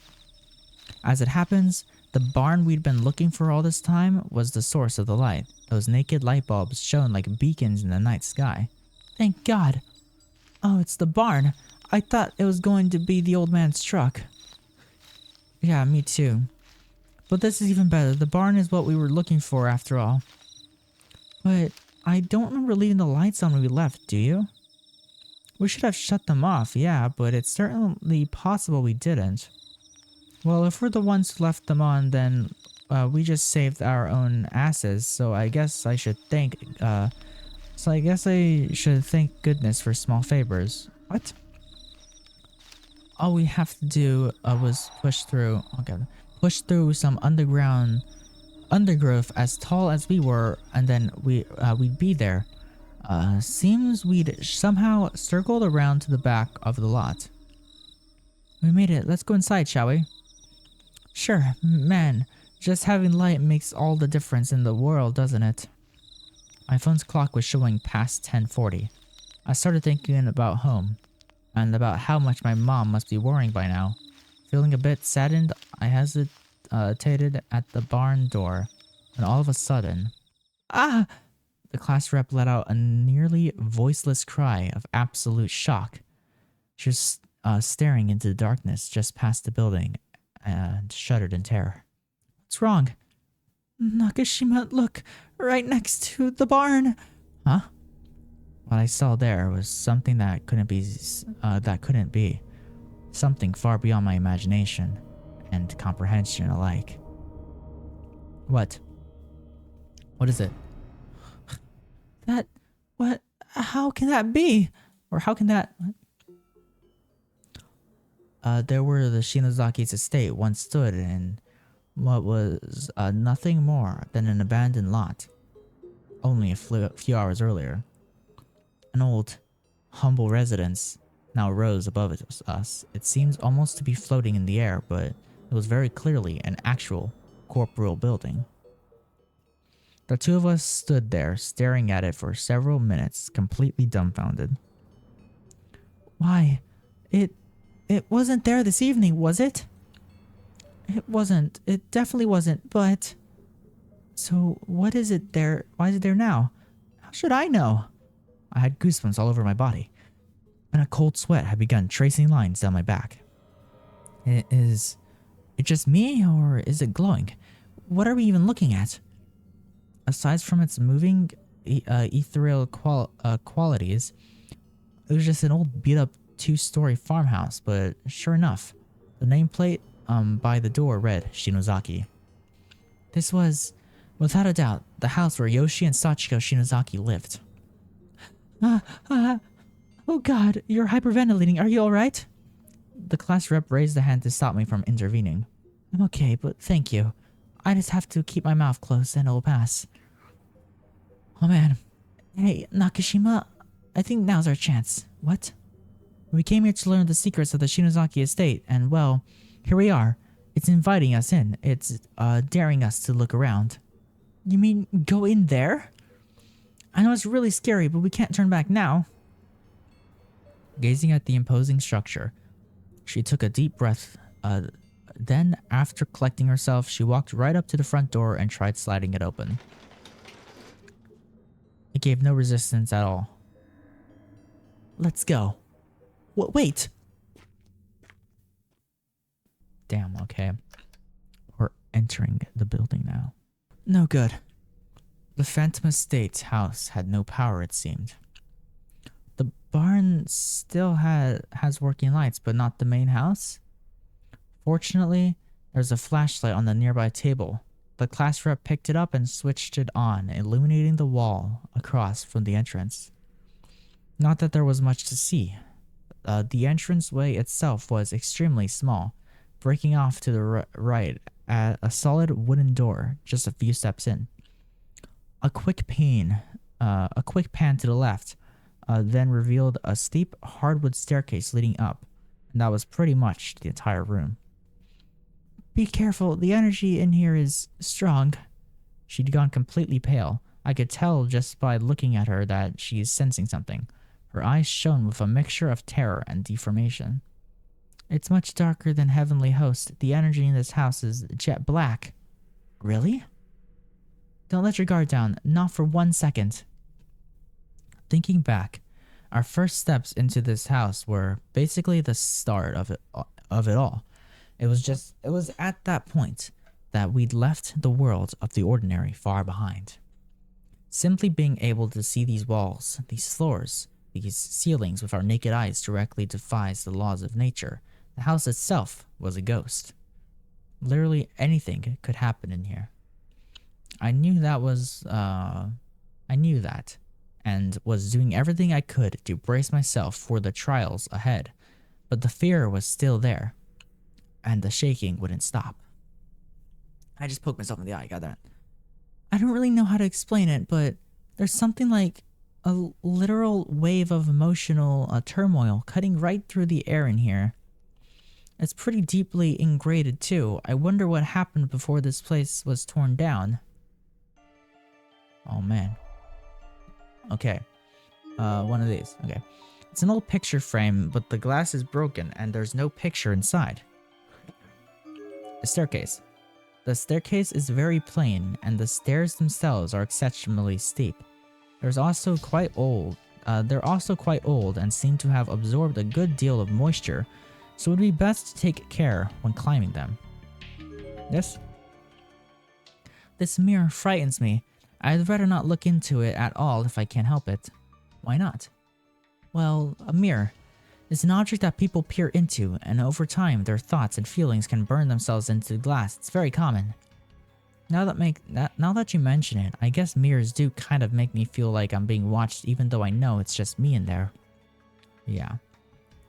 As it happens, the barn we'd been looking for all this time was the source of the light. Those naked light bulbs shone like beacons in the night sky. Thank God. Oh, it's the barn. I thought it was going to be the old man's truck. Yeah, me too. But this is even better. The barn is what we were looking for after all. But I don't remember leaving the lights on when we left, do you? We should have shut them off, yeah, but it's certainly possible we didn't. Well, if we're the ones who left them on, then we just saved our own asses, so I guess I should thank goodness for small favors. What? All we have to do was push through some undergrowth as tall as we were, and then we'd be there. Seems we'd somehow circled around to the back of the lot. We made it. Let's go inside, shall we? Sure, man. Just having light makes all the difference in the world, doesn't it? My phone's clock was showing past 10:40. I started thinking about home, and about how much my mom must be worrying by now. Feeling a bit saddened, I hesitated at the barn door, and all of a sudden... Ah! The class rep let out a nearly voiceless cry of absolute shock. She was staring into the darkness just past the building, and shuddered in terror. What's wrong? Nakashima, look, right next to the barn. Huh? What I saw there was something that couldn't be. Something far beyond my imagination and comprehension alike. What? What is it? How can that be? Or how can that... There were the Shinozaki's estate once stood in what was nothing more than an abandoned lot. Only a few hours earlier. An old, humble residence, now rose above us. It seemed almost to be floating in the air, but it was very clearly an actual corporeal building. The two of us stood there, staring at it for several minutes, completely dumbfounded. Why, it wasn't there this evening, was it? It wasn't. It definitely wasn't, but... So, what is it there? Why is it there now? How should I know? I had goosebumps all over my body, and a cold sweat had begun tracing lines down my back. Is it just me, or is it glowing? What are we even looking at? Aside from its moving, ethereal qualities, it was just an old beat-up 2-story farmhouse, but sure enough, the nameplate by the door read Shinozaki. This was, without a doubt, the house where Yoshi and Sachiko Shinozaki lived. Oh god, you're hyperventilating. Are you alright? The class rep raised a hand to stop me from intervening. I'm okay, but thank you. I just have to keep my mouth closed and it'll pass. Oh man. Hey, Nakashima, I think now's our chance. What? We came here to learn the secrets of the Shinozaki estate, and well, here we are. It's inviting us in. It's daring us to look around. You mean go in there? I know it's really scary, but we can't turn back now. Gazing at the imposing structure, she took a deep breath. Then, after collecting herself, she walked right up to the front door and tried sliding it open. It gave no resistance at all. Let's go. Wait! Damn, okay. We're entering the building now. No good. The Phantom Estates house had no power, it seemed. The barn still has working lights, but not the main house? Fortunately, there's a flashlight on the nearby table. The class rep picked it up and switched it on, illuminating the wall across from the entrance. Not that there was much to see. The entranceway itself was extremely small, breaking off to the right at a solid wooden door just a few steps in. A quick pan to the left, then revealed a steep hardwood staircase leading up, and that was pretty much the entire room. Be careful, the energy in here is strong. She'd gone completely pale. I could tell just by looking at her that she's sensing something. Her eyes shone with a mixture of terror and deformation. It's much darker than Heavenly Host. The energy in this house is jet black. Really? Don't let your guard down, not for 1 second. Thinking back, our first steps into this house were basically the start of it all. It was at that point that we'd left the world of the ordinary far behind. Simply being able to see these walls, these floors, these ceilings with our naked eyes directly defies the laws of nature. The house itself was a ghost. Literally anything could happen in here. I knew that, and was doing everything I could to brace myself for the trials ahead, but the fear was still there, and the shaking wouldn't stop. I just poked myself in the eye, got that. I don't really know how to explain it, but there's something like a literal wave of emotional turmoil cutting right through the air in here. It's pretty deeply ingrained too. I wonder what happened before this place was torn down. Oh man. Okay. One of these. Okay. It's an old picture frame, but the glass is broken and there's no picture inside. A staircase. The staircase is very plain, and the stairs themselves are exceptionally steep. They're also quite old and seem to have absorbed a good deal of moisture, so it would be best to take care when climbing them. This mirror frightens me. I'd rather not look into it at all if I can help it. Why not? Well, a mirror is an object that people peer into, and over time their thoughts and feelings can burn themselves into the glass. It's very common. Now that you mention it, I guess mirrors do kind of make me feel like I'm being watched, even though I know it's just me in there. Yeah.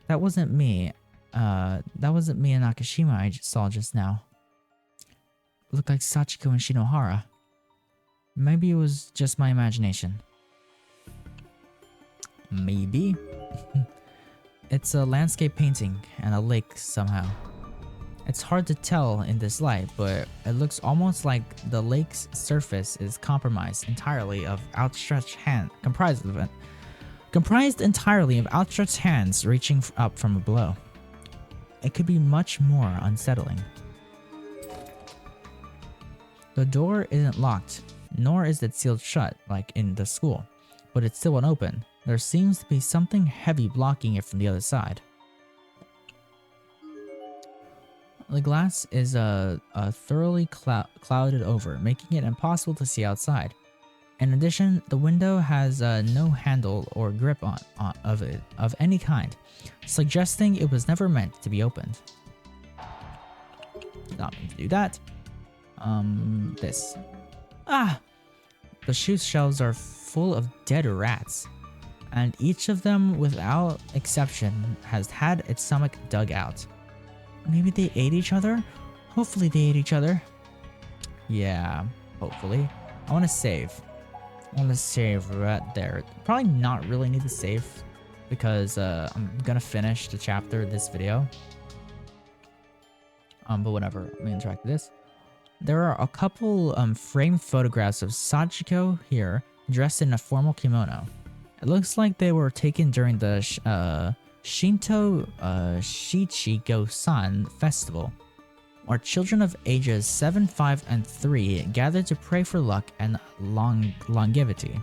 That wasn't me. That wasn't me and Nakashima I saw just now. It looked like Sachiko and Shinohara. Maybe it was just my imagination. Maybe. It's a landscape painting and a lake somehow. It's hard to tell in this light, but it looks almost like the lake's surface is comprised entirely of outstretched hands reaching up from below. It could be much more unsettling. The door isn't locked, nor is it sealed shut like in the school, but it's still unopened. There seems to be something heavy blocking it from the other side. The glass is thoroughly clouded over, making it impossible to see outside. In addition, the window has no handle or grip of any kind, suggesting it was never meant to be opened. Not meant to do that. This. The shoe shelves are full of dead rats, and each of them, without exception, has had its stomach dug out. Maybe they ate each other? Hopefully they ate each other. Yeah, hopefully. I want to save. Right there. Probably not really need to save because I'm gonna finish the chapter of this video. But whatever. Let me interact with this. There are a couple framed photographs of Sachiko here, dressed in a formal kimono. It looks like they were taken during the Shinto Shichigo-san festival, where children of ages 7, 5, and 3 gathered to pray for luck and longevity.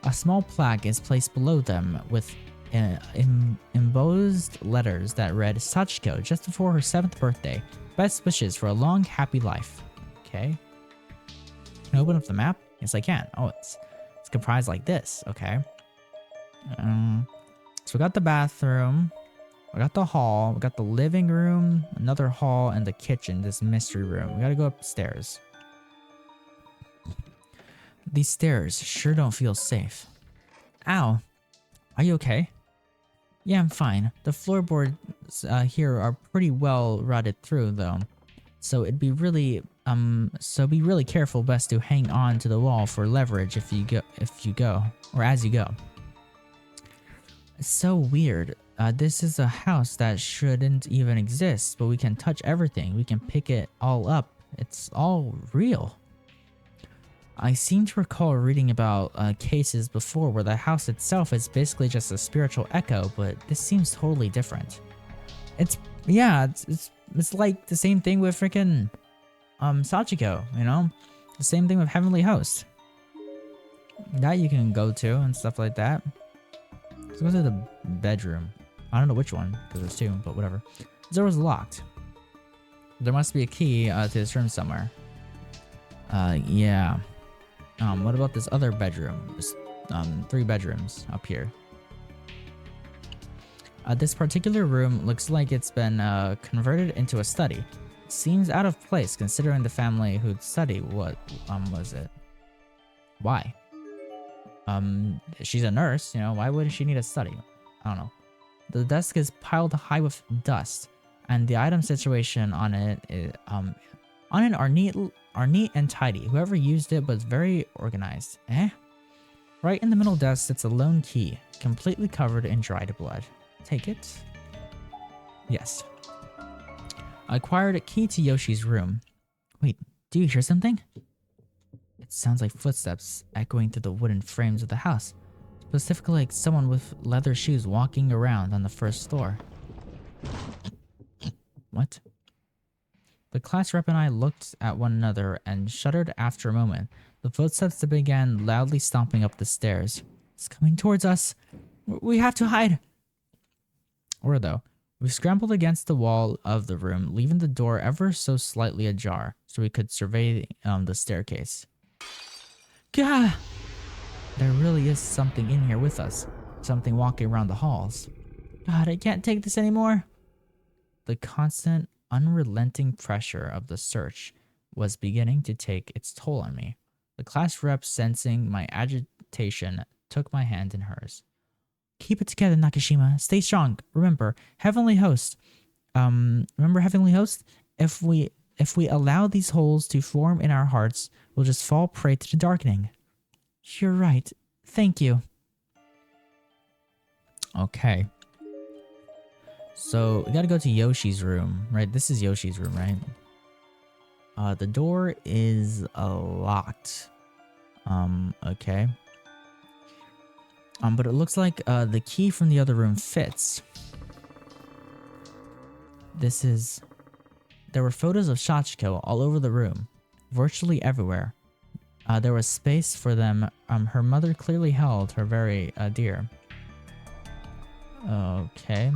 A small plaque is placed below them with embossed letters that read, "Sachiko, just before her 7th birthday. Best wishes for a long, happy life." Okay. Can I open up the map? Yes, I can. Oh, it's comprised like this. Okay. So we got the bathroom, we got the hall, we got the living room, another hall, and the kitchen, this mystery room. We gotta go upstairs. These stairs sure don't feel safe. Ow. Are you okay? Yeah, I'm fine. The floorboards here are pretty well rotted through though. So be really careful, best to hang on to the wall for leverage as you go. It's so weird. This is a house that shouldn't even exist, but we can touch everything. We can pick it all up. It's all real. I seem to recall reading about cases before where the house itself is basically just a spiritual echo, but this seems totally different. It's like the same thing with freaking Sachiko, you know? The same thing with Heavenly Host. That you can go to and stuff like that. Let's go to the bedroom. I don't know which one, because there's 2, but whatever. The door was locked. There must be a key to this room somewhere. Yeah. What about this other bedroom? There's 3 bedrooms up here. This particular room looks like it's been converted into a study. It seems out of place considering the family who'd study. What was it? Why? She's a nurse, you know, why would she need a study? I don't know. The desk is piled high with dust, and the item situation on it are neat and tidy. Whoever used it was very organized. Right in the middle desk sits a lone key, completely covered in dried blood. Take it. Yes. I acquired a key to Yoshi's room. Wait, do you hear something? It sounds like footsteps echoing through the wooden frames of the house, specifically like someone with leather shoes walking around on the first floor. What? The class rep and I looked at one another and shuddered after a moment. The footsteps began loudly stomping up the stairs. It's coming towards us. We have to hide. Where though? We scrambled against the wall of the room, leaving the door ever so slightly ajar so we could survey the staircase. Gah! There really is something in here with us. Something walking around the halls. God, I can't take this anymore. The constant, unrelenting pressure of the search was beginning to take its toll on me. The class rep, sensing my agitation, took my hand in hers. Keep it together, Nakashima. Stay strong. Remember, Heavenly Host. Remember Heavenly Host? If we allow these holes to form in our hearts, we'll just fall prey to the darkening. You're right. Thank you. Okay. So we gotta go to Yoshi's room, right? This is Yoshi's room, right? The door is locked. Okay. But it looks like the key from the other room fits. There were photos of Sachiko all over the room, virtually everywhere. There was space for them. Her mother clearly held her very dear. Okay.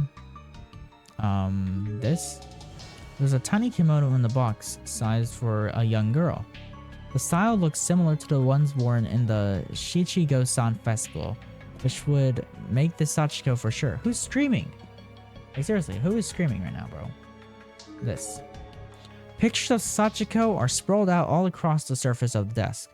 There's a tiny kimono in the box, sized for a young girl. The style looks similar to the ones worn in the Shichigo-san festival, which would make this Sachiko for sure. Who's screaming? Like seriously, who is screaming right now, bro? This. Pictures of Sachiko are sprawled out all across the surface of the desk.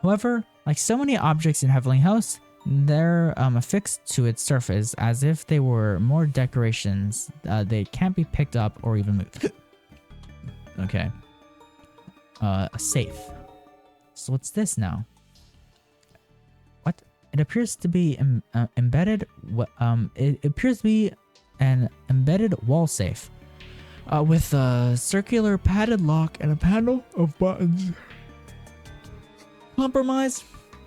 However, like so many objects in Heavenly House, they're affixed to its surface as if they were more decorations. They can't be picked up or even moved. Okay. A safe. So what's this now? What? It appears to be embedded. It appears to be an embedded wall safe, with a circular padded lock and a panel of buttons. Compromise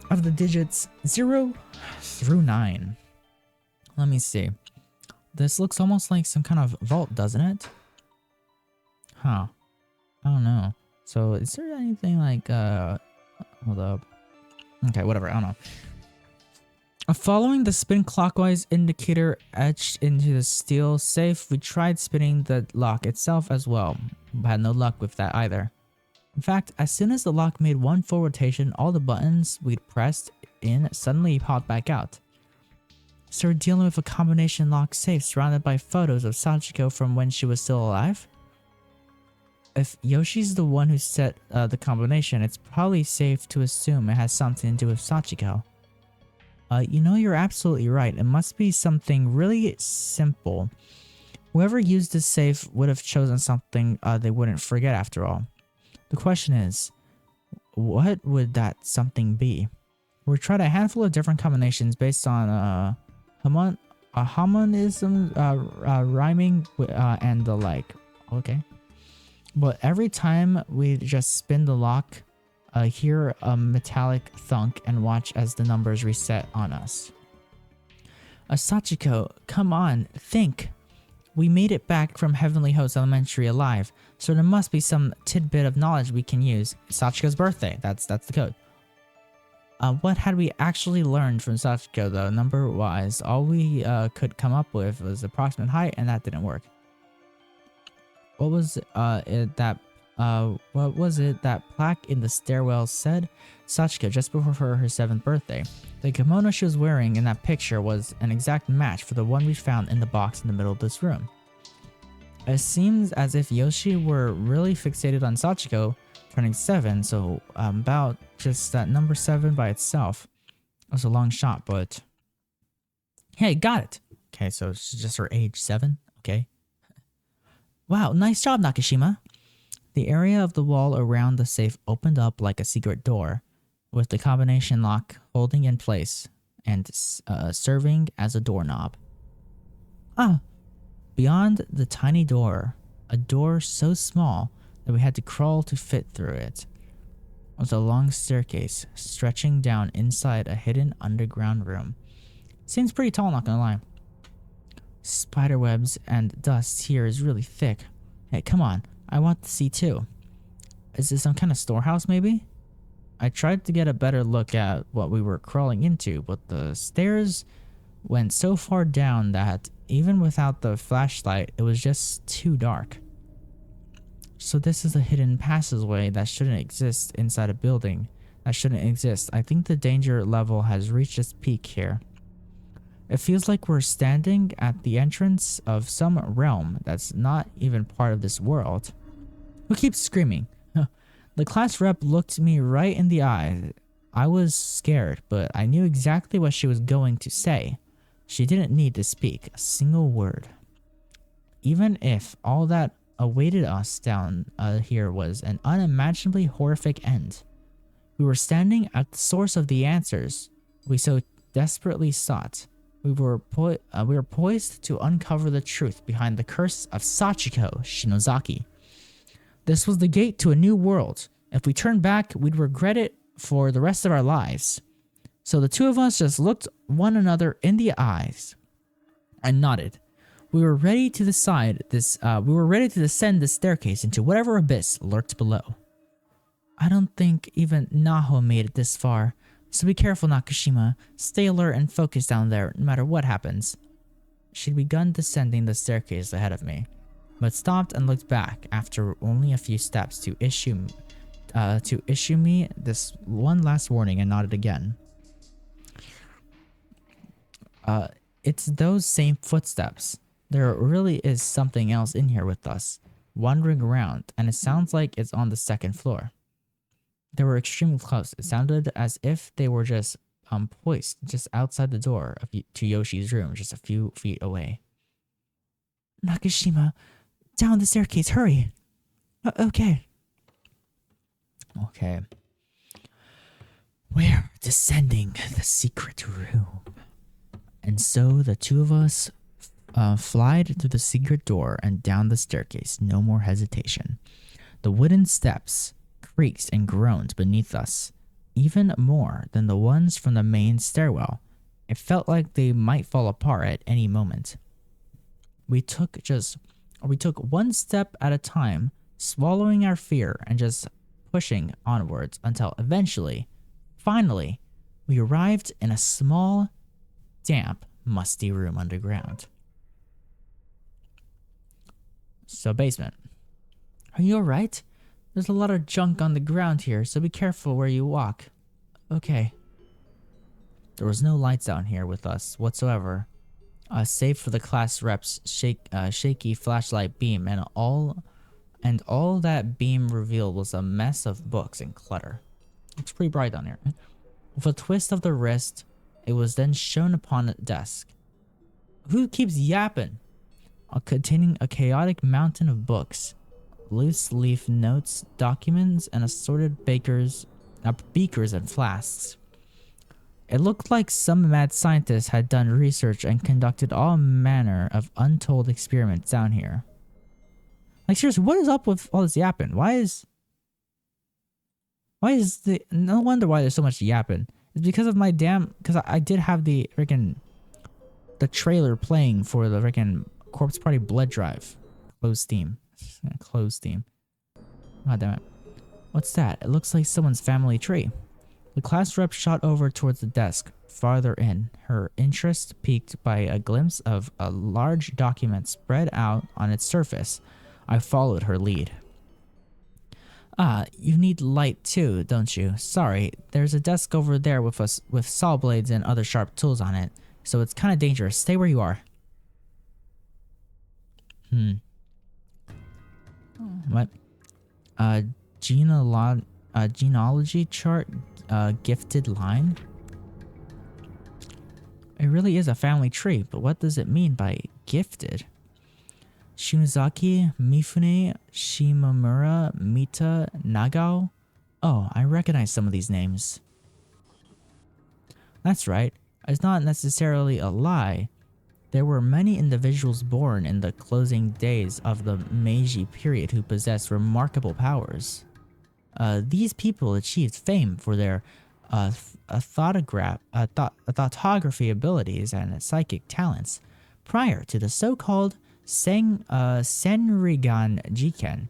of the digits 0 through 9. Let me see. This looks almost like some kind of vault, doesn't it? Huh. I don't know. So is there anything like hold up. Okay, whatever, I don't know. Following the spin clockwise indicator etched into the steel safe, we tried spinning the lock itself as well, but had no luck with that either. In fact, as soon as the lock made one full rotation, all the buttons we'd pressed in suddenly popped back out. So we're dealing with a combination lock safe surrounded by photos of Sachiko from when she was still alive? If Yoshi's the one who set the combination, it's probably safe to assume it has something to do with Sachiko. You know, you're absolutely right. It must be something really simple. Whoever used this safe would have chosen something they wouldn't forget after all. The question is, what would that something be? We tried a handful of different combinations based on homonism, rhyming, and the like. Okay. But every time we just spin the lock, hear a metallic thunk and watch as the numbers reset on us. Sachiko, come on, think. We made it back from Heavenly Host Elementary alive, so there must be some tidbit of knowledge we can use. Sachiko's birthday, that's the code. What had we actually learned from Sachiko though? Number-wise, all we could come up with was approximate height, and that didn't work. What was it that plaque in the stairwell said? Sachiko, just before her 7th birthday. The kimono she was wearing in that picture was an exact match for the one we found in the box in the middle of this room. It seems as if Yoshi were really fixated on Sachiko turning 7, so about just that number 7 by itself. It was a long shot, but... Hey, got it! Okay, so it's just her age 7, okay. Wow, nice job, Nakashima! The area of the wall around the safe opened up like a secret door, with the combination lock holding in place and serving as a doorknob. Ah! Beyond the tiny door, a door so small that we had to crawl to fit through it, was a long staircase stretching down inside a hidden underground room. Seems pretty tall, not gonna lie. Spiderwebs and dust here is really thick. Hey, come on, I want to see too. Is this some kind of storehouse maybe? I tried to get a better look at what we were crawling into, but the stairs went so far down that even without the flashlight, it was just too dark. So this is a hidden passageway that shouldn't exist inside a building. That shouldn't exist. I think the danger level has reached its peak here. It feels like we're standing at the entrance of some realm that's not even part of this world. Who keeps screaming? The class rep looked me right in the eye. I was scared, but I knew exactly what she was going to say. She didn't need to speak a single word. Even if all that awaited us down here was an unimaginably horrific end. We were standing at the source of the answers we so desperately sought. we were poised to uncover the truth behind the curse of Sachiko Shinozaki. This was the gate to a new world. If we turned back, we'd regret it for the rest of our lives. So the two of us just looked one another in the eyes and nodded. We were ready to descend the staircase into whatever abyss lurked below. I don't think even Naho made it this far, so be careful, Nakashima. Stay alert and focus down there, no matter what happens. She'd begun descending the staircase ahead of me, but stopped and looked back after only a few steps to issue me this one last warning and nodded again. It's those same footsteps. There really is something else in here with us, wandering around, and it sounds like it's on the second floor. They were extremely close. It sounded as if they were just poised just outside the door to Yoshi's room, just a few feet away. Nakashima, down the staircase, hurry! Okay. Okay. We're descending the secret room. And so the two of us flied through the secret door and down the staircase, no more hesitation. The wooden steps creaked and groaned beneath us, even more than the ones from the main stairwell. It felt like they might fall apart at any moment. We took one step at a time, swallowing our fear and just pushing onwards until finally, we arrived in a small, damp, musty room underground. So, basement. Are you alright? There's a lot of junk on the ground here, so be careful where you walk. Okay. There was no lights down here with us whatsoever, save for the class rep's shaky flashlight beam, and all that beam revealed was a mess of books and clutter. It's pretty bright down here. With a twist of the wrist, it was then shown upon a desk. Who keeps yapping? Containing a chaotic mountain of books, loose leaf notes, documents, and assorted beakers and flasks. It looked like some mad scientist had done research and conducted all manner of untold experiments down here. Like, seriously, what is up with all this yapping? No wonder why there's so much yapping. It's because of because I did have the trailer playing for the Corpse Party Blood Drive. Closed Steam. God damn it. What's that? It looks like someone's family tree. The class rep shot over towards the desk, farther in, her interest piqued by a glimpse of a large document spread out on its surface. I followed her lead. You need light too, don't you? Sorry, there's a desk over there with saw blades and other sharp tools on it, so it's kind of dangerous. Stay where you are. What? Genealogy chart, gifted line? It really is a family tree, but what does it mean by gifted? Shinozaki, Mifune, Shimamura, Mita, Nagao? Oh, I recognize some of these names. That's right. It's not necessarily a lie. There were many individuals born in the closing days of the Meiji period who possessed remarkable powers. These people achieved fame for their thoughtography abilities and psychic talents prior to the so-called Senrigan Jiken,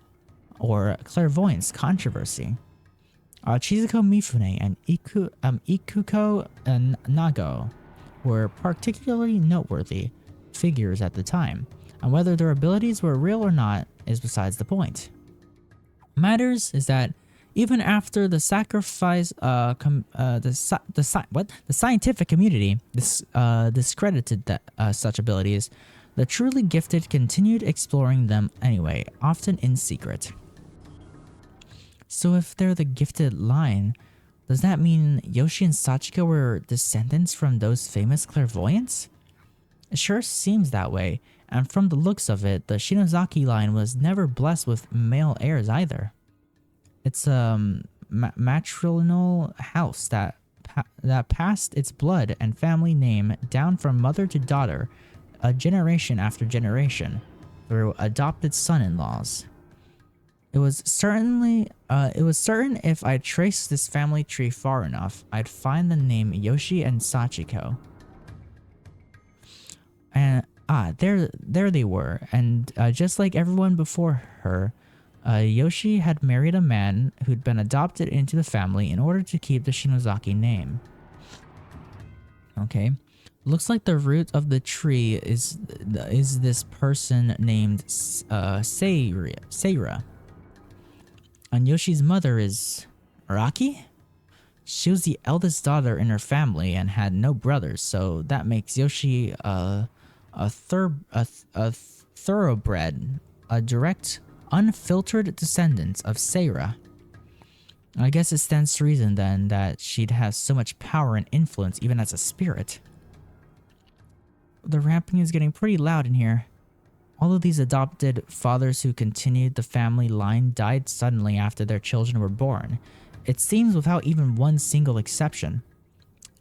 or clairvoyance controversy. Chizuko Mifune and Ikuko Nago were particularly noteworthy figures at the time, and whether their abilities were real or not is besides the point. Matters is that even after the sacrifice, the scientific community discredited such abilities, the truly gifted continued exploring them anyway, often in secret. So if they're the gifted line, does that mean Yoshi and Sachiko were descendants from those famous clairvoyants? It sure seems that way, and from the looks of it, the Shinozaki line was never blessed with male heirs either. It's a matrilineal house that that passed its blood and family name down from mother to daughter, a generation after generation, through adopted son-in-laws. It was certain if I traced this family tree far enough, I'd find the name Yoshi and Sachiko. And there they were, and just like everyone before her, Yoshi had married a man who'd been adopted into the family in order to keep the Shinozaki name. Okay, looks like the root of the tree is this person named Seira. And Yoshi's mother is Araki? She was the eldest daughter in her family and had no brothers, so that makes Yoshi a thoroughbred, a direct, unfiltered descendant of Seira. I guess it stands to reason then that she'd have so much power and influence even as a spirit. The rapping is getting pretty loud in here. All of these adopted fathers who continued the family line died suddenly after their children were born. It seems without even one single exception.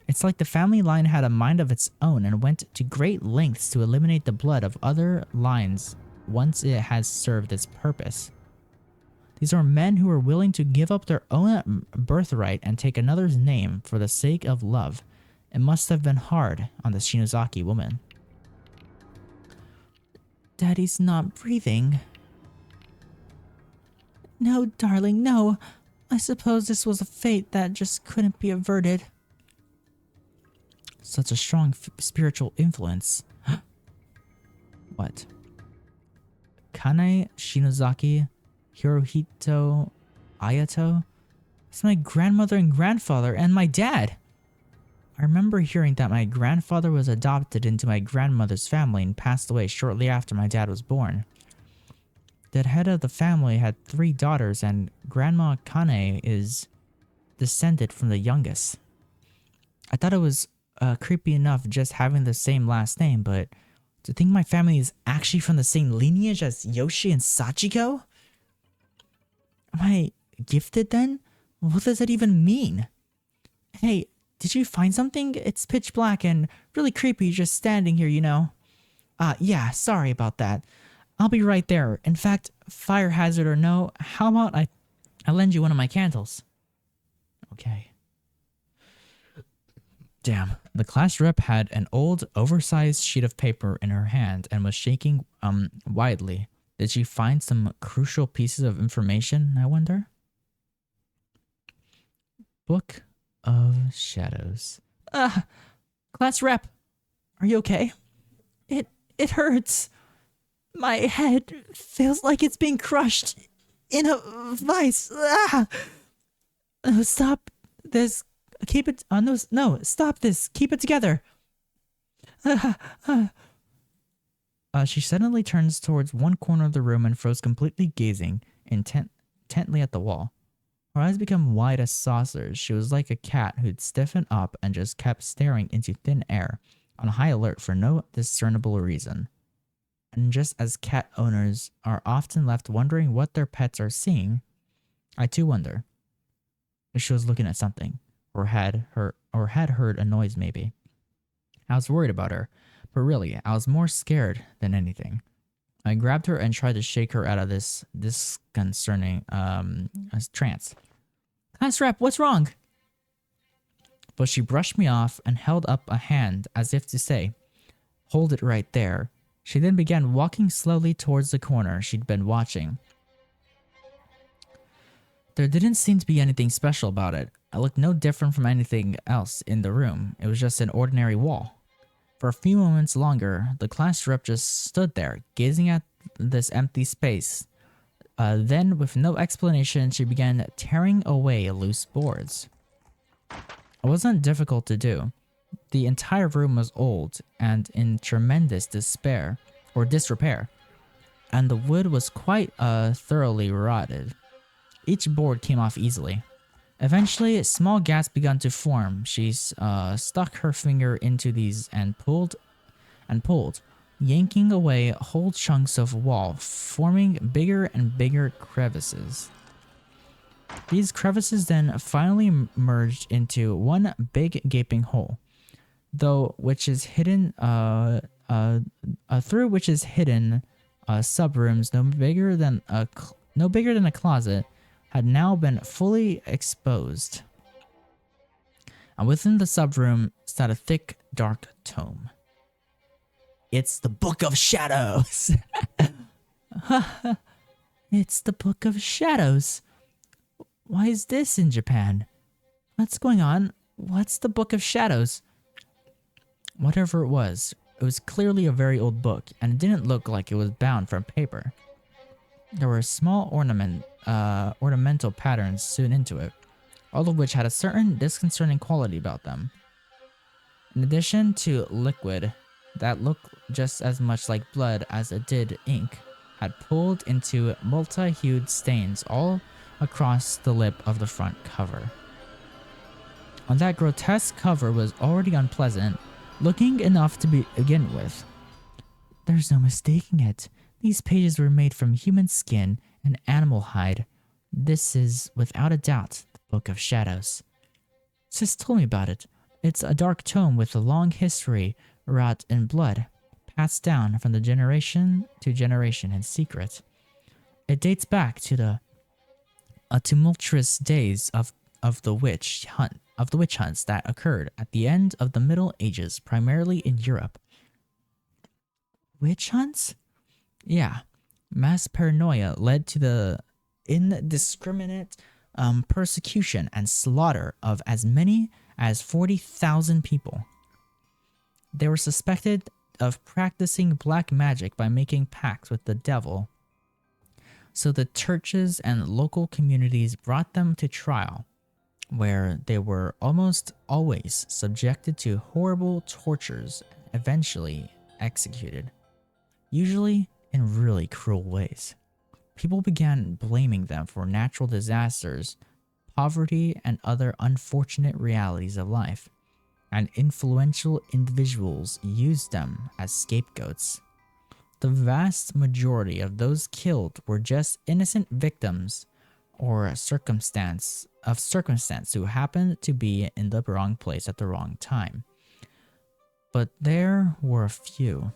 It's like the family line had a mind of its own and went to great lengths to eliminate the blood of other lines once it has served its purpose. These are men who are willing to give up their own birthright and take another's name for the sake of love. It must have been hard on the Shinozaki woman. Daddy's not breathing. No, darling, no. I suppose this was a fate that just couldn't be averted. Such a strong spiritual influence. What? Kane Shinozaki Hirohito Ayato? It's my grandmother and grandfather and my dad. I remember hearing that my grandfather was adopted into my grandmother's family and passed away shortly after my dad was born. The head of the family had 3 daughters, and Grandma Kane is descended from the youngest. I thought it was creepy enough just having the same last name, but to think my family is actually from the same lineage as Yoshi and Sachiko? Am I gifted then? What does that even mean? Hey, did you find something? It's pitch black and really creepy just standing here, you know. Yeah, sorry about that. I'll be right there. In fact, fire hazard or no, how about I lend you one of my candles? Okay. Damn. The class rep had an old, oversized sheet of paper in her hand and was shaking widely. Did she find some crucial pieces of information, I wonder? Book of Shadows. Class rep, are you okay? It hurts. My head feels like it's being crushed in a vice. No, stop this. Keep it. No, stop this. Keep it together. She suddenly turns towards one corner of the room and froze completely, gazing intently at the wall. Her eyes become wide as saucers. She was like a cat who'd stiffened up and just kept staring into thin air, on high alert for no discernible reason. And just as cat owners are often left wondering what their pets are seeing, I too wonder if she was looking at something, or had heard a noise maybe. I was worried about her, but really, I was more scared than anything. I grabbed her and tried to shake her out of this disconcerting trance. Class rep, what's wrong? But she brushed me off and held up a hand as if to say, hold it right there. She then began walking slowly towards the corner she'd been watching. There didn't seem to be anything special about it. I looked no different from anything else in the room. It was just an ordinary wall. For a few moments longer, the class rep just stood there, gazing at this empty space. Then, with no explanation, she began tearing away loose boards. It wasn't difficult to do. The entire room was old and in tremendous disrepair, and the wood was quite thoroughly rotted. Each board came off easily. Eventually, small gaps began to form. She stuck her finger into these and pulled, yanking away whole chunks of wall, forming bigger and bigger crevices. These crevices then finally merged into one big gaping hole, though which is hidden through which is hidden subrooms no bigger than a closet had now been fully exposed. And within the subroom sat a thick, dark tome. It's the Book of Shadows! It's the Book of Shadows. Why is this in Japan? What's going on? What's the Book of Shadows? Whatever it was clearly a very old book, and it didn't look like it was bound from paper. There were small ornamental patterns sewn into it, all of which had a certain disconcerting quality about them. In addition to liquid that looked just as much like blood as it did ink, had pulled into multi-hued stains all across the lip of the front cover. On that grotesque cover was already unpleasant, looking enough to begin with. There's no mistaking it. These pages were made from human skin and animal hide. This is, without a doubt, the Book of Shadows. Sis told me about it. It's a dark tome with a long history wrought in blood, passed down from the generation to generation in secret. It dates back to the tumultuous days of the witch hunts that occurred at the end of the Middle Ages, primarily in Europe. Witch hunts? Yeah. Mass paranoia led to the indiscriminate persecution and slaughter of as many as 40,000 people. They were suspected of practicing black magic by making pacts with the devil. So the churches and local communities brought them to trial, where they were almost always subjected to horrible tortures and eventually executed, usually in really cruel ways. People began blaming them for natural disasters, poverty, and other unfortunate realities of life, and influential individuals used them as scapegoats. The vast majority of those killed were just innocent victims or circumstance who happened to be in the wrong place at the wrong time. But there were a few.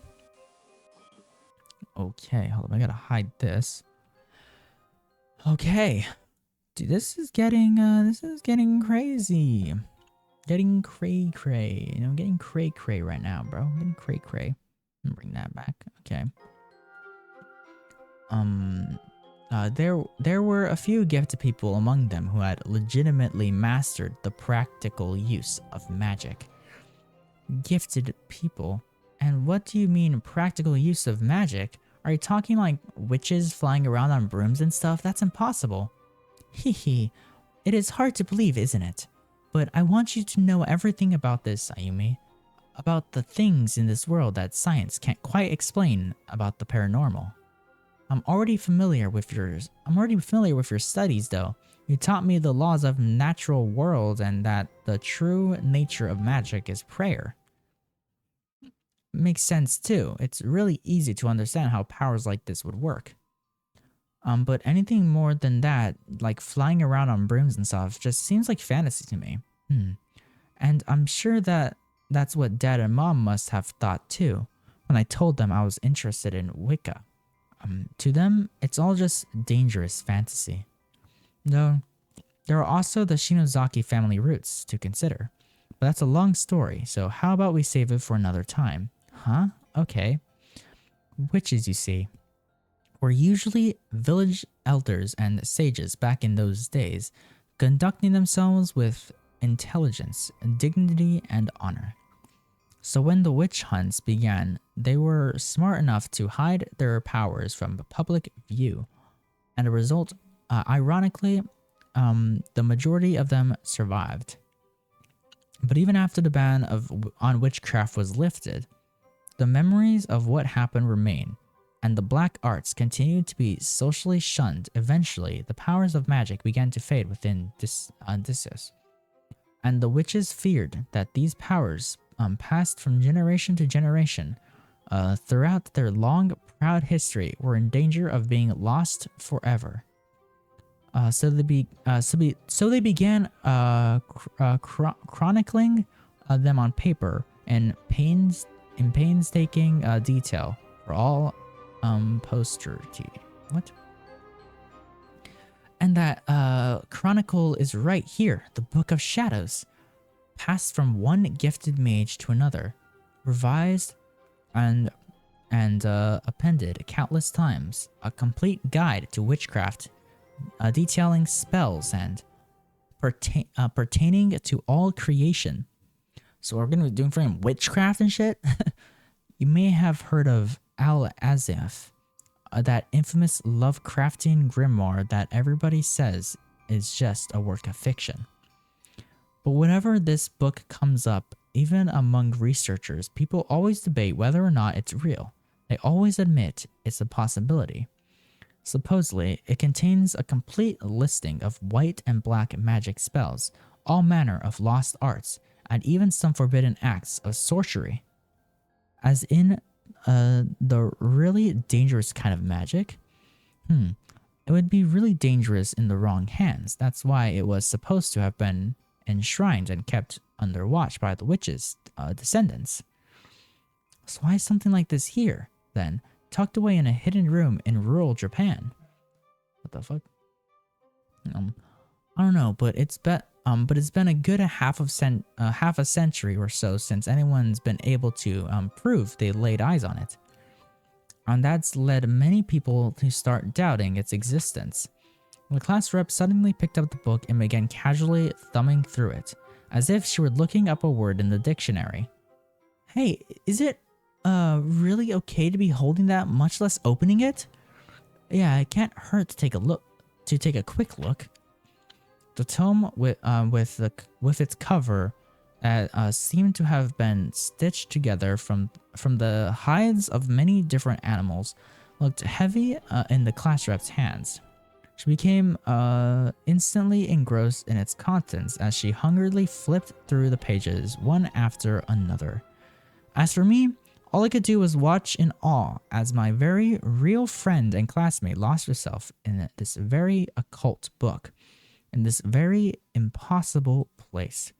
Okay, hold on, I gotta hide this. Okay. Dude, this is getting crazy. Getting cray-cray. Getting cray-cray right now, bro. Getting cray-cray. Bring that back. Okay. There were a few gifted people among them who had legitimately mastered the practical use of magic. Gifted people? And what do you mean practical use of magic? Are you talking like witches flying around on brooms and stuff? That's impossible. Hehe. It is hard to believe, isn't it? But I want you to know everything about this, Ayumi. About the things in this world that science can't quite explain about the paranormal. I'm already familiar with your studies, though. You taught me the laws of natural world and that the true nature of magic is prayer. Makes sense too. It's really easy to understand how powers like this would work. But anything more than that, like flying around on brooms and stuff, just seems like fantasy to me. And I'm sure that that's what Dad and Mom must have thought too, when I told them I was interested in Wicca. To them, it's all just dangerous fantasy. Though, there are also the Shinozaki family roots to consider. But that's a long story, so how about we save it for another time? Huh? Okay. Witches, you see, were usually village elders and sages back in those days, conducting themselves with intelligence, dignity, and honor. So when the witch hunts began, they were smart enough to hide their powers from public view, and the result, ironically, the majority of them survived. But even after the ban on witchcraft was lifted, the memories of what happened remain, and the black arts continued to be socially shunned. Eventually, the powers of magic began to fade within Odysseus, and the witches feared that these powers passed from generation to generation throughout their long, proud history were in danger of being lost forever. So they began chronicling them on paper in painstaking detail for all posterity. What? And that chronicle is right here, the Book of Shadows, passed from one gifted mage to another, revised and appended countless times, a complete guide to witchcraft, detailing spells and pertaining to all creation. So we're gonna be doing freaking witchcraft and shit. You may have heard of Al Azif, that infamous Lovecraftian grimoire that everybody says is just a work of fiction. But whenever this book comes up, even among researchers, people always debate whether or not it's real. They always admit it's a possibility. Supposedly, it contains a complete listing of white and black magic spells, all manner of lost arts, and even some forbidden acts of sorcery. As in the really dangerous kind of magic? It would be really dangerous in the wrong hands. That's why it was supposed to have been enshrined and kept under watch by the witches' descendants. So why is something like this here, then, tucked away in a hidden room in rural Japan? What the fuck? I don't know, but it's been a good half a century or so since anyone's been able to prove they laid eyes on it. And that's led many people to start doubting its existence. The class rep suddenly picked up the book and began casually thumbing through it, as if she were looking up a word in the dictionary. Hey, is it really okay to be holding that, much less opening it? Yeah, it can't hurt to take a quick look. The tome with its cover seemed to have been stitched together from the hides of many different animals looked heavy in the class rep's hands. She became instantly engrossed in its contents as she hungrily flipped through the pages one after another. As for me, all I could do was watch in awe as my very real friend and classmate lost herself in this very occult book, in this very impossible place.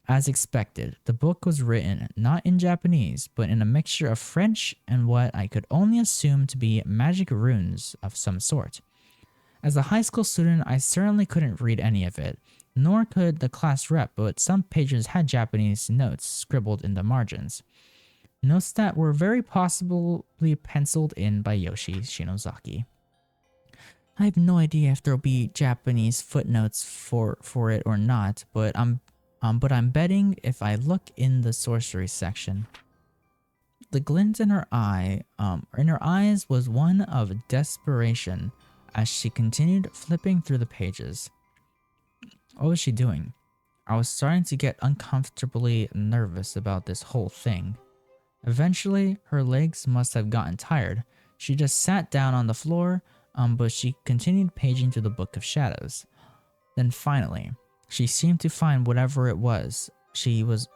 As expected, the book was written not in Japanese, but in a mixture of French and what I could only assume to be magic runes of some sort. As a high school student, I certainly couldn't read any of it, nor could the class rep, but some pages had Japanese notes scribbled in the margins. Notes that were very possibly penciled in by Yoshi Shinozaki. I have no idea if there'll be Japanese footnotes for it or not, but I'm betting if I look in the sorcery section. The glint in her eyes was one of desperation as she continued flipping through the pages. What was she doing? I was starting to get uncomfortably nervous about this whole thing. Eventually, her legs must have gotten tired. She just sat down on the floor, but she continued paging through the Book of Shadows. Then finally, she seemed to find whatever it was she was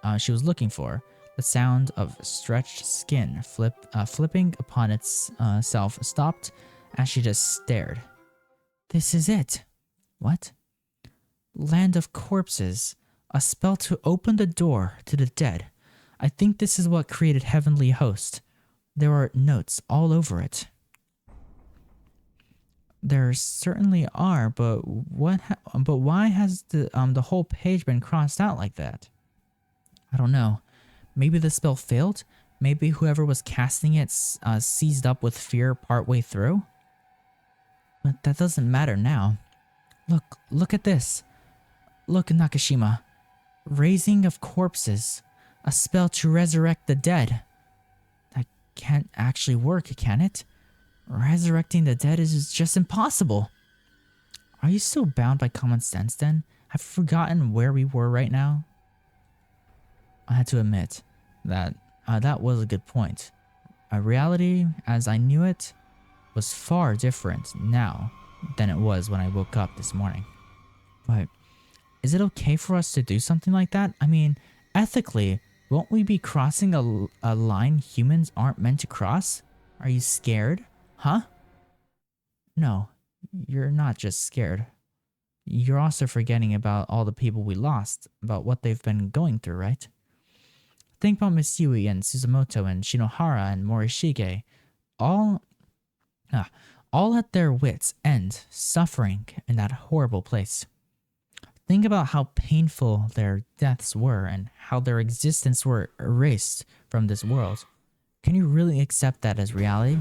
looking for. The sound of stretched skin flipping upon itself stopped as she just stared. This is it. What? Land of Corpses. A spell to open the door to the dead. I think this is what created Heavenly Host. There are notes all over it. There certainly are, but why has the whole page been crossed out like that? I don't know. Maybe the spell failed? Maybe whoever was casting it seized up with fear partway through? But that doesn't matter now. Look at this. Look, Nakashima. Raising of Corpses. A spell to resurrect the dead. That can't actually work, can it? Resurrecting the dead is just impossible. Are you so bound by common sense then? Have you forgotten where we were right now? I had to admit that that was a good point. Reality, as I knew it, was far different now than it was when I woke up this morning. But is it okay for us to do something like that? I mean, ethically, won't we be crossing a line humans aren't meant to cross? Are you scared? Huh? No, You're not just scared. You're also forgetting about all the people we lost, about what they've been going through, right? Think about Mitsui and Suzumoto and Shinohara and Morishige, all, all at their wits' end, suffering in that horrible place. Think about how painful their deaths were and how their existence were erased from this world. Can you really accept that as reality?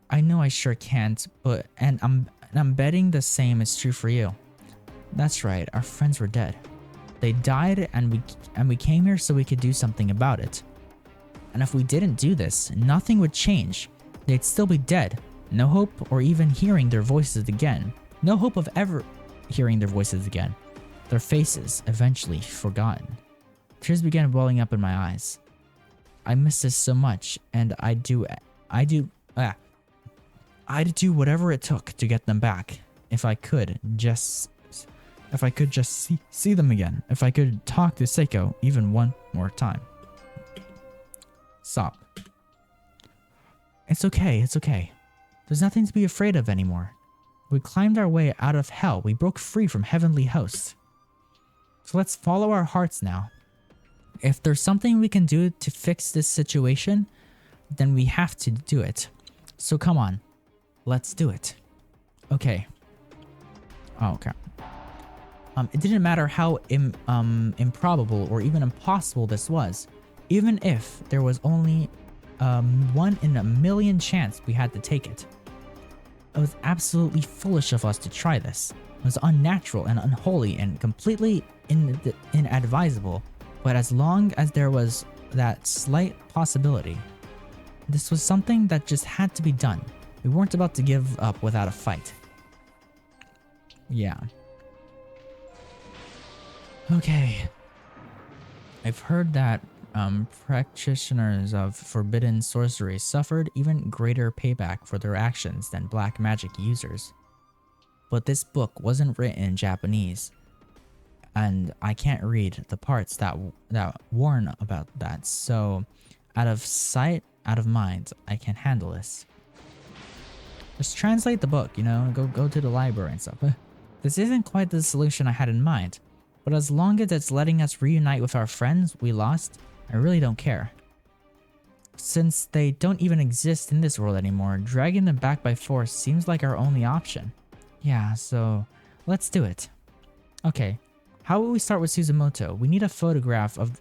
I know I sure can't, but I'm betting the same is true for you. That's right, our friends were dead. They died and we came here so we could do something about it. And if we didn't do this, nothing would change. They'd still be dead. No hope or even hearing their voices again. No hope of ever hearing their voices again. Their faces eventually forgotten. Tears began welling up in my eyes. I miss this so much, and I'd do whatever it took to get them back. If I could just see them again. If I could talk to Seiko even one more time. Stop. It's okay. There's nothing to be afraid of anymore. We climbed our way out of hell. We broke free from heavenly hosts. So let's follow our hearts now. If there's something we can do to fix this situation, then we have to do it. So come on, let's do it. Okay. Oh, okay. It didn't matter how improbable or even impossible this was. Even if there was only 1 in a million chance we had to take it. It was absolutely foolish of us to try this. It was unnatural and unholy and completely inadvisable. But as long as there was that slight possibility, this was something that just had to be done. We weren't about to give up without a fight. Yeah. Okay. I've heard that practitioners of forbidden sorcery suffered even greater payback for their actions than black magic users. But this book wasn't written in Japanese, and I can't read the parts that warn about that, so out of sight, out of mind, I can handle this. Just translate the book, go to the library and stuff. This isn't quite the solution I had in mind, but as long as it's letting us reunite with our friends we lost, I really don't care. Since they don't even exist in this world anymore, dragging them back by force seems like our only option. Yeah, so let's do it. Okay, how will we start with Suzumoto? We need a photograph of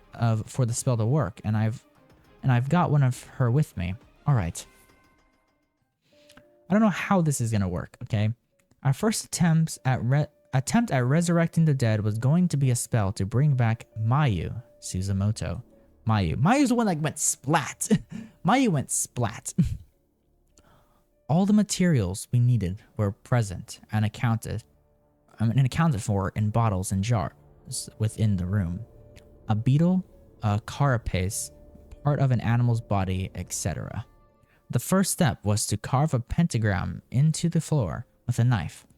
for the spell to work, and I've got one of her with me. All right. I don't know how this is gonna work. Okay, our first attempt at resurrecting the dead was going to be a spell to bring back Mayu Suzumoto. Mayu's the one that went splat. Mayu went splat. All the materials we needed were present and accounted for in bottles and jars within the room. A beetle, a carapace, part of an animal's body, etc. The first step was to carve a pentagram into the floor with a knife,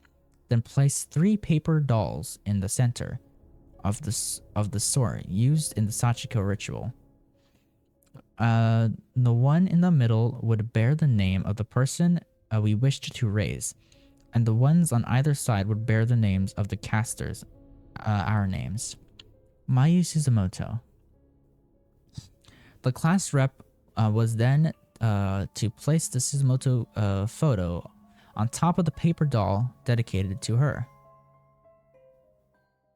then place 3 paper dolls in the center of the sword used in the Sachiko ritual. The one in the middle would bear the name of the person we wished to raise, and the ones on either side would bear the names of the casters, our names. Mayu Suzumoto. The class rep was then to place the Suzumoto photo on top of the paper doll dedicated to her.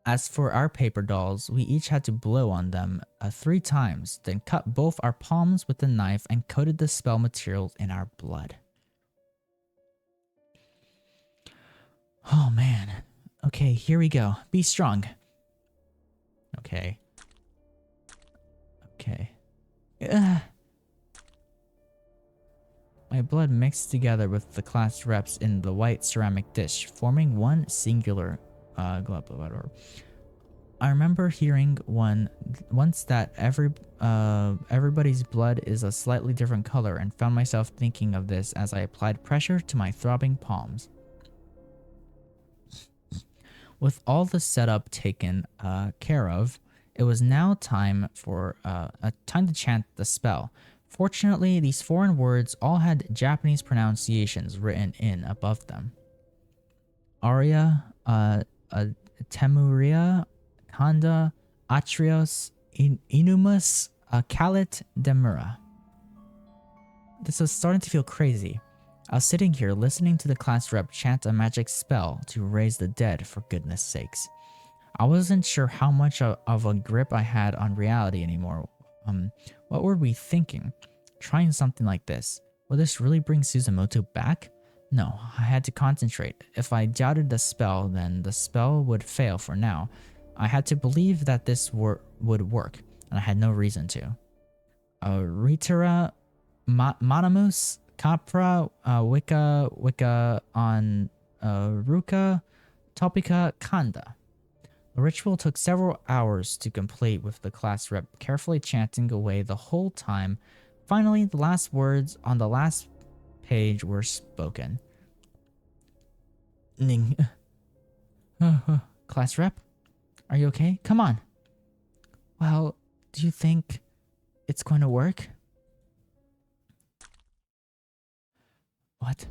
As for our paper dolls, we each had to blow on them 3 times, then cut both our palms with the knife and coated the spell materials in our blood. Oh man. Okay, here we go. Be strong. Okay. My blood mixed together with the class reps in the white ceramic dish, forming one singular glove. I remember hearing once that everybody's blood is a slightly different color, and found myself thinking of this as I applied pressure to my throbbing palms. With all the setup taken care of, it was now time to chant the spell. Fortunately, these foreign words all had Japanese pronunciations written in above them. Arya, Temuria, Kanda, Atrios, Inumus, Kalit, Demura. This was starting to feel crazy. I was sitting here listening to the class rep chant a magic spell to raise the dead, for goodness sakes. I wasn't sure how much of a grip I had on reality anymore. What were we thinking? Trying something like this. Will this really bring Suzumoto back? No, I had to concentrate. If I doubted the spell, then the spell would fail for now. I had to believe that this would work, and I had no reason to. Ritara, Manamus, Capra, Wicca on Ruka, Topika, Kanda. The ritual took several hours to complete, with the class rep carefully chanting away the whole time. Finally, the last words on the last page were spoken. Ning. Class rep? Are you okay? Come on. Well, do you think it's going to work? What?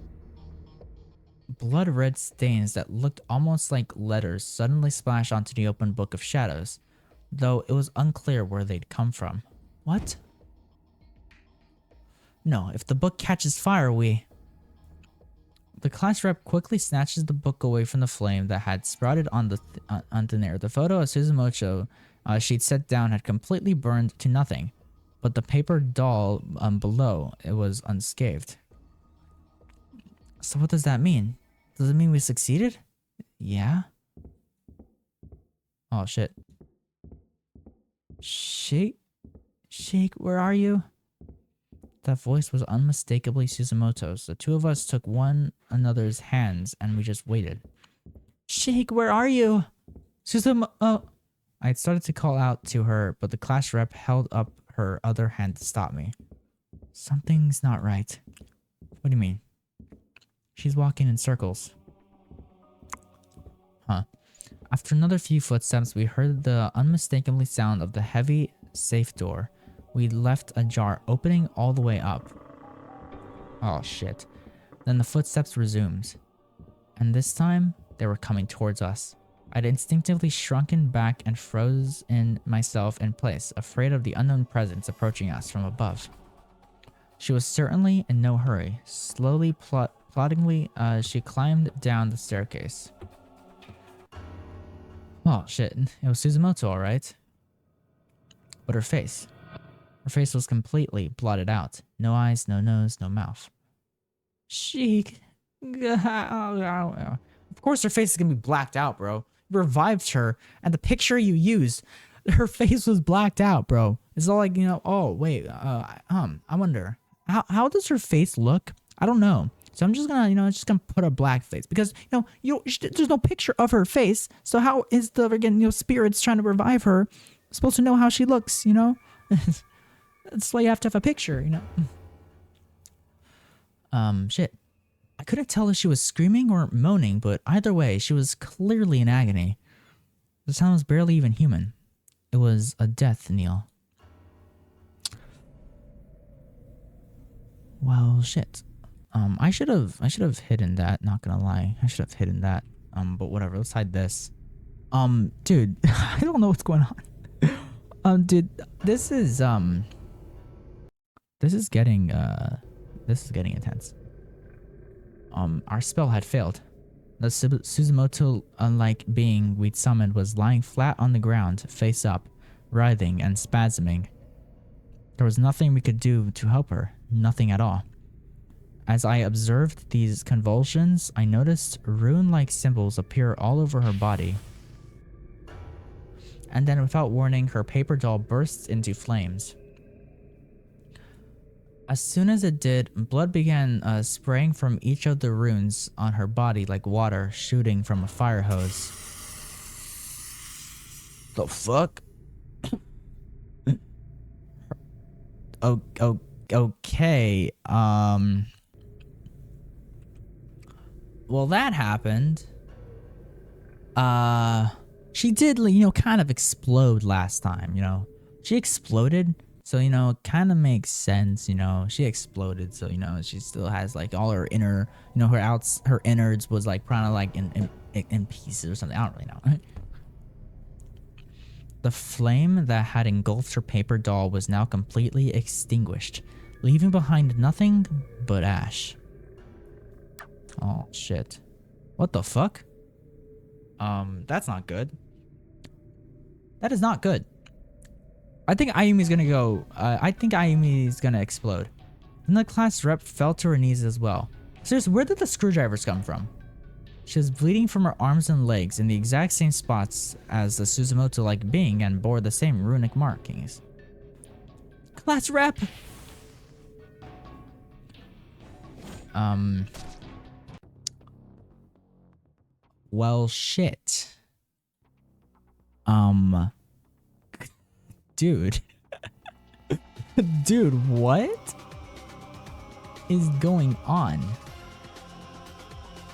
Blood red stains that looked almost like letters suddenly splashed onto the open book of shadows, though it was unclear where they'd come from. What? No, if the book catches fire, The class rep quickly snatches the book away from the flame that had sprouted on thin air. The photo of Suzumoto she'd set down had completely burned to nothing, but the paper doll below, it was unscathed. So what does that mean? Does it mean we succeeded? Yeah? Oh shit. Shake, where are you? That voice was unmistakably Suzumoto's. The two of us took one another's hands and we just waited. Shake, where are you? Suzumoto. I had started to call out to her, but the class rep held up her other hand to stop me. Something's not right. What do you mean? She's walking in circles. Huh. After another few footsteps, we heard the unmistakably sound of the heavy safe door we left ajar, opening all the way up. Oh shit. Then the footsteps resumed. And this time, they were coming towards us. I'd instinctively shrunken back and froze myself in place, afraid of the unknown presence approaching us from above. She was certainly in no hurry. Slowly, ploddingly, she climbed down the staircase. Oh shit, it was Suzumoto, alright. But her face was completely blotted out. No eyes, no nose, no mouth. Sheik. Of course her face is gonna be blacked out, bro. You revived her, and the picture you used, her face was blacked out, bro. It's all like, you know, oh, wait, I wonder, how does her face look? I don't know. So I'm just gonna, put a black face because, there's no picture of her face. So how is the, again, spirits trying to revive her supposed to know how she looks, That's why you have to have a picture, Shit. I couldn't tell if she was screaming or moaning, but either way, she was clearly in agony. The sound was barely even human. It was a death knell. Well, shit. I should have hidden that, not gonna lie. I should have hidden that. But whatever, let's hide this. Dude, I don't know what's going on. Dude, this is getting intense. Our spell had failed. The Suzumoto-like being we'd summoned was lying flat on the ground, face up, writhing and spasming. There was nothing we could do to help her, nothing at all. As I observed these convulsions, I noticed rune-like symbols appear all over her body. And then, without warning, her paper doll bursts into flames. As soon as it did, blood began spraying from each of the runes on her body like water shooting from a fire hose. The fuck? Okay, well, that happened. She did, kind of explode last time, She exploded, So, it kind of makes sense, she exploded. So, she still has like all her inner, her innards was like kind of like in pieces or something. I don't really know. The flame that had engulfed her paper doll was now completely extinguished, leaving behind nothing but ash. Oh, shit. What the fuck? That's not good. That is not good. I think Ayumi's gonna go. I think Ayumi's gonna explode. Then the class rep fell to her knees as well. Seriously, where did the screwdrivers come from? She was bleeding from her arms and legs in the exact same spots as the Suzumoto-like being and bore the same runic markings. Class rep! Well, shit. Dude. Dude, what is going on?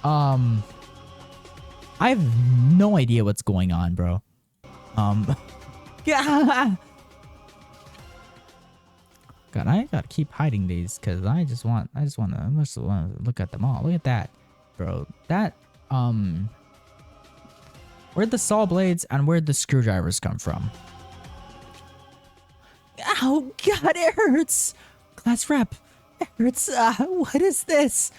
I have no idea what's going on, bro. God, I gotta keep hiding these because I just want to look at them all. Look at that, bro. That, where'd the saw blades and where'd the screwdrivers come from? Ow, God, it hurts. Class rep, it hurts. What is this?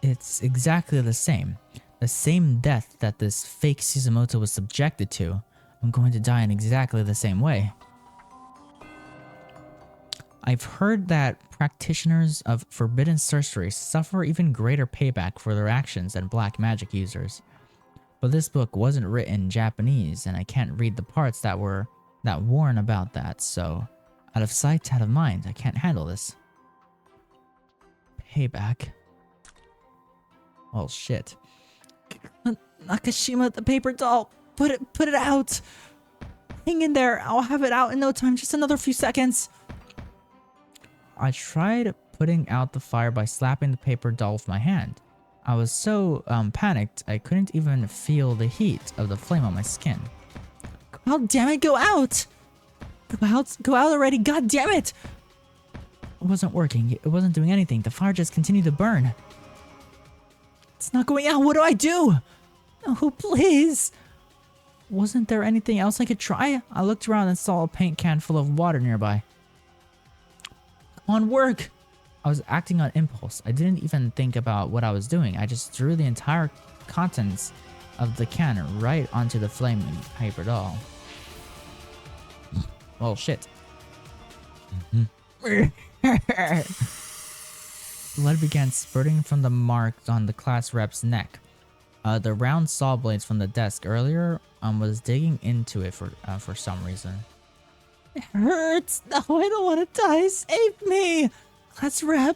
It's exactly the same. The same death that this fake Suzumoto was subjected to. I'm going to die in exactly the same way. I've heard that practitioners of forbidden sorcery suffer even greater payback for their actions than black magic users. But this book wasn't written in Japanese, and I can't read the parts that warn about that, so out of sight, out of mind, I can't handle this. Payback. Oh shit. Nakashima, the paper doll, put it out. Hang in there, I'll have it out in no time, just another few seconds. I tried putting out the fire by slapping the paper doll with my hand. I was so panicked, I couldn't even feel the heat of the flame on my skin. God damn it, go out! Go out already, god damn it! It wasn't working, it wasn't doing anything, the fire just continued to burn. It's not going out, what do I do? Oh, please! Wasn't there anything else I could try? I looked around and saw a paint can full of water nearby. Come on, work! I was acting on impulse. I didn't even think about what I was doing. I just threw the entire contents of the can right onto the flaming paper doll. Well, shit. Blood began spurting from the mark on the class rep's neck. The round saw blades from the desk earlier was digging into it for some reason. It hurts! No, I don't want to die! Save me! Class rep!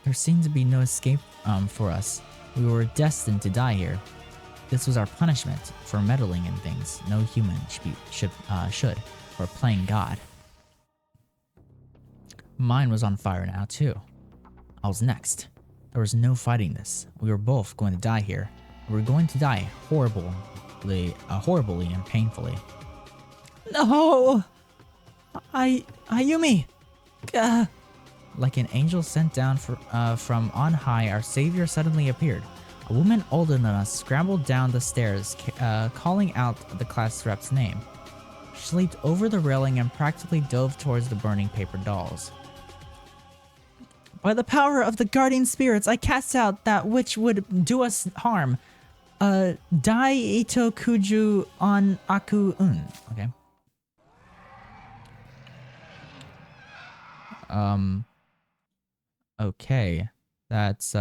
There seemed to be no escape for us. We were destined to die here. This was our punishment for meddling in things no human should, or playing God. Mine was on fire now too. I was next. There was no fighting this. We were both going to die here. We were going to die horribly and painfully. No! Ayumi! Like an angel sent down from on high, our savior suddenly appeared. A woman older than us scrambled down the stairs, calling out the class rep's name. She leaped over the railing and practically dove towards the burning paper dolls. By the power of the guardian spirits, I cast out that which would do us harm. Dai Ito Kuju on Aku Un. Okay. Okay. That's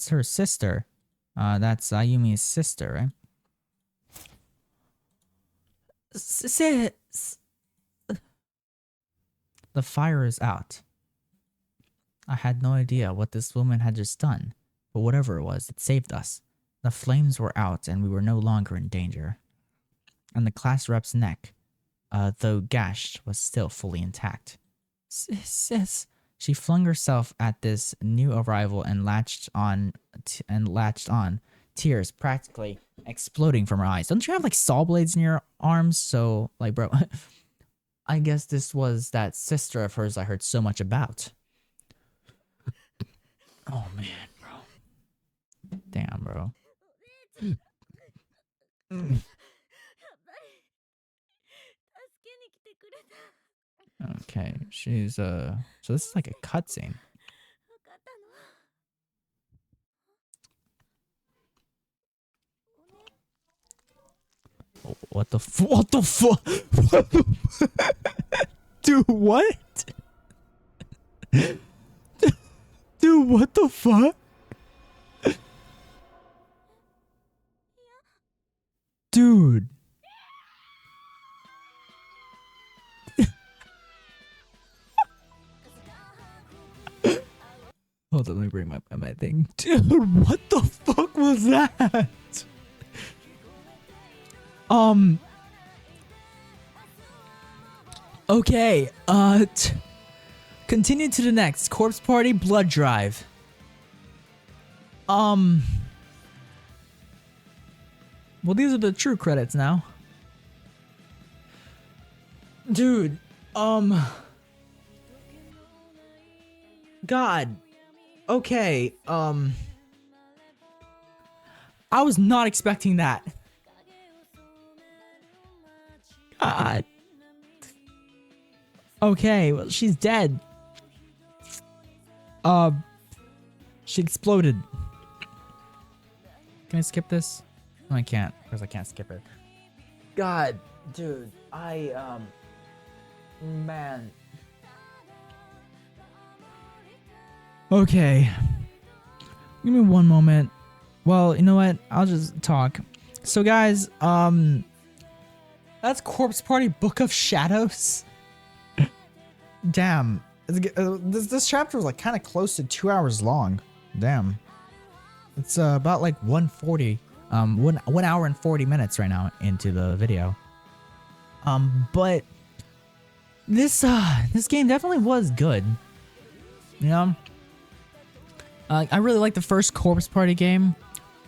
her sister. That's Ayumi's sister, right? The fire is out. I had no idea what this woman had just done, but whatever it was, it saved us. The flames were out and we were no longer in danger. And the class rep's neck, though gashed, was still fully intact. Sis. She flung herself at this new arrival and latched on, tears practically exploding from her eyes. Don't you have like saw blades in your arms? So, like, bro, I guess this was that sister of hers I heard so much about. Oh man, bro. Damn, bro. Okay, she's so this is like a cutscene. Oh, what the what the fuck? Dude, what? Dude, what the fuck? Dude. Hold on, let me bring my thing. Dude, what the fuck was that? Okay, continue to the next. Corpse Party Blood Drive. Well, these are the true credits now. Dude, God. Okay, I was not expecting that. God. Okay, well, she's dead. She exploded. Can I skip this? No, I can't, because I can't skip it. God, dude, man. Okay. Give me one moment. Well, you know what? I'll just talk. So, guys, that's Corpse Party Book of Shadows. Damn. This chapter was like kind of close to 2 hours long. Damn. It's about like 140. 1 hour and 40 minutes right now into the video. But this game definitely was good. You know? I really like the first Corpse Party game.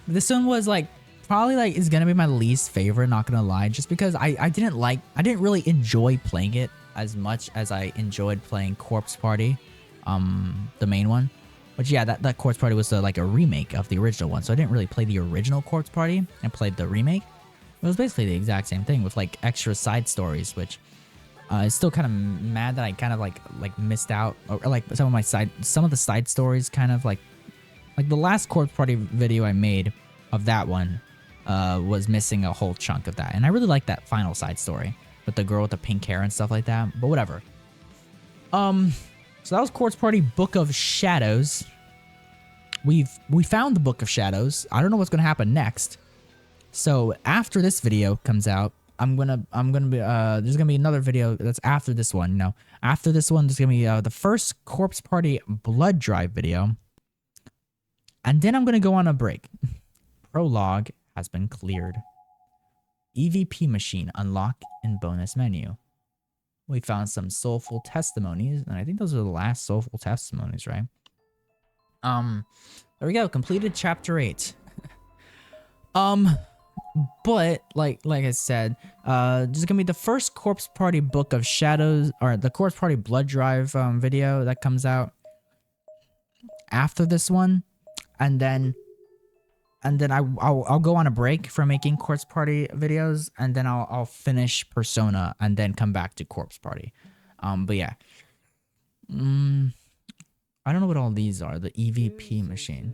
This one was like probably like is gonna be my least favorite, not gonna lie, just because I didn't really enjoy playing it as much as I enjoyed playing Corpse Party, the main one. But yeah, that Corpse Party was like a remake of the original one, so I didn't really play the original Corpse Party. I played the remake. It was basically the exact same thing with like extra side stories, which it's still kind of mad that I kind of like missed out, or like some of the side stories kind of like the last Corpse Party video I made of that one was missing a whole chunk of that, and I really like that final side story with the girl with the pink hair and stuff like that. But whatever. So that was Corpse Party Book of Shadows. We found the Book of Shadows. I don't know what's gonna happen next. So after this video comes out, I'm gonna be there's gonna be another video that's after this one. You know, after this one, there's gonna be the first Corpse Party Blood Drive video, and then I'm gonna go on a break. Prologue has been cleared. EVP machine unlock in bonus menu. We found some soulful testimonies, and I think those are the last soulful testimonies, right? There we go. Completed chapter 8. But like I said, this is gonna be the first Corpse Party Book of Shadows, or the Corpse Party Blood Drive video that comes out after this one, and then I'll go on a break from making Corpse Party videos, and then I'll finish Persona and then come back to Corpse Party. But yeah. I don't know what all these are. The EVP machine.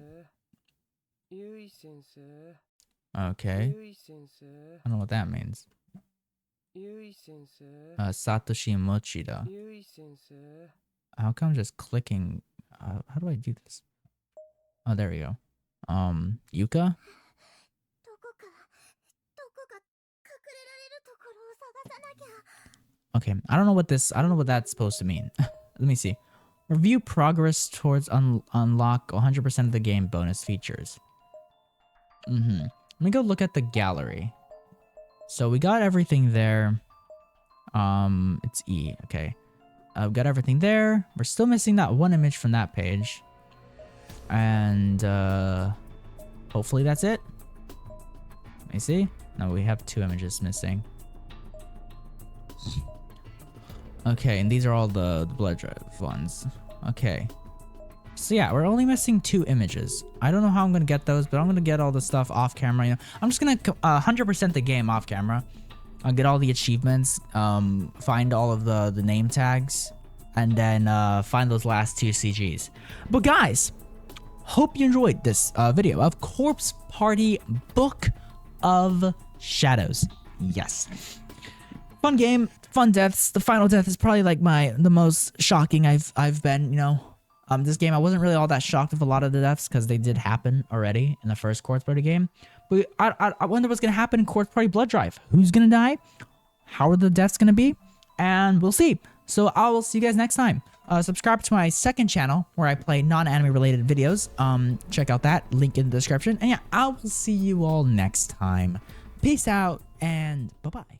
Okay. I don't know what that means. Satoshi Mochida. How come I'm just clicking? How do I do this? Oh, there we go. Yuka? Okay, I don't know what that's supposed to mean. Let me see. Review progress towards unlock 100% of the game bonus features. Let me go look at the gallery. So we got everything there. It's E, okay. I've got everything there. We're still missing that one image from that page. And hopefully that's it. Let me see. No, we have 2 images missing. Okay, and these are all the blood drive ones. Okay. So yeah, we're only missing 2 images. I don't know how I'm gonna get those, but I'm gonna get all the stuff off camera. You know, I'm just gonna 100% the game off camera. I'll get all the achievements, find all of the name tags, and then find those last 2 CGs. But guys, hope you enjoyed this video of Corpse Party Book of Shadows. Yes, fun game, fun deaths. The final death is probably like the most shocking I've been. You know, this game I wasn't really all that shocked with a lot of the deaths because they did happen already in the first Corpse Party game. But I wonder what's gonna happen in Corpse Party Blood Drive. Who's gonna die? How are the deaths gonna be? And we'll see. So I will see you guys next time. Subscribe to my second channel where I play non-anime related videos. Check out that link in the description. And yeah, I will see you all next time. Peace out and bye-bye.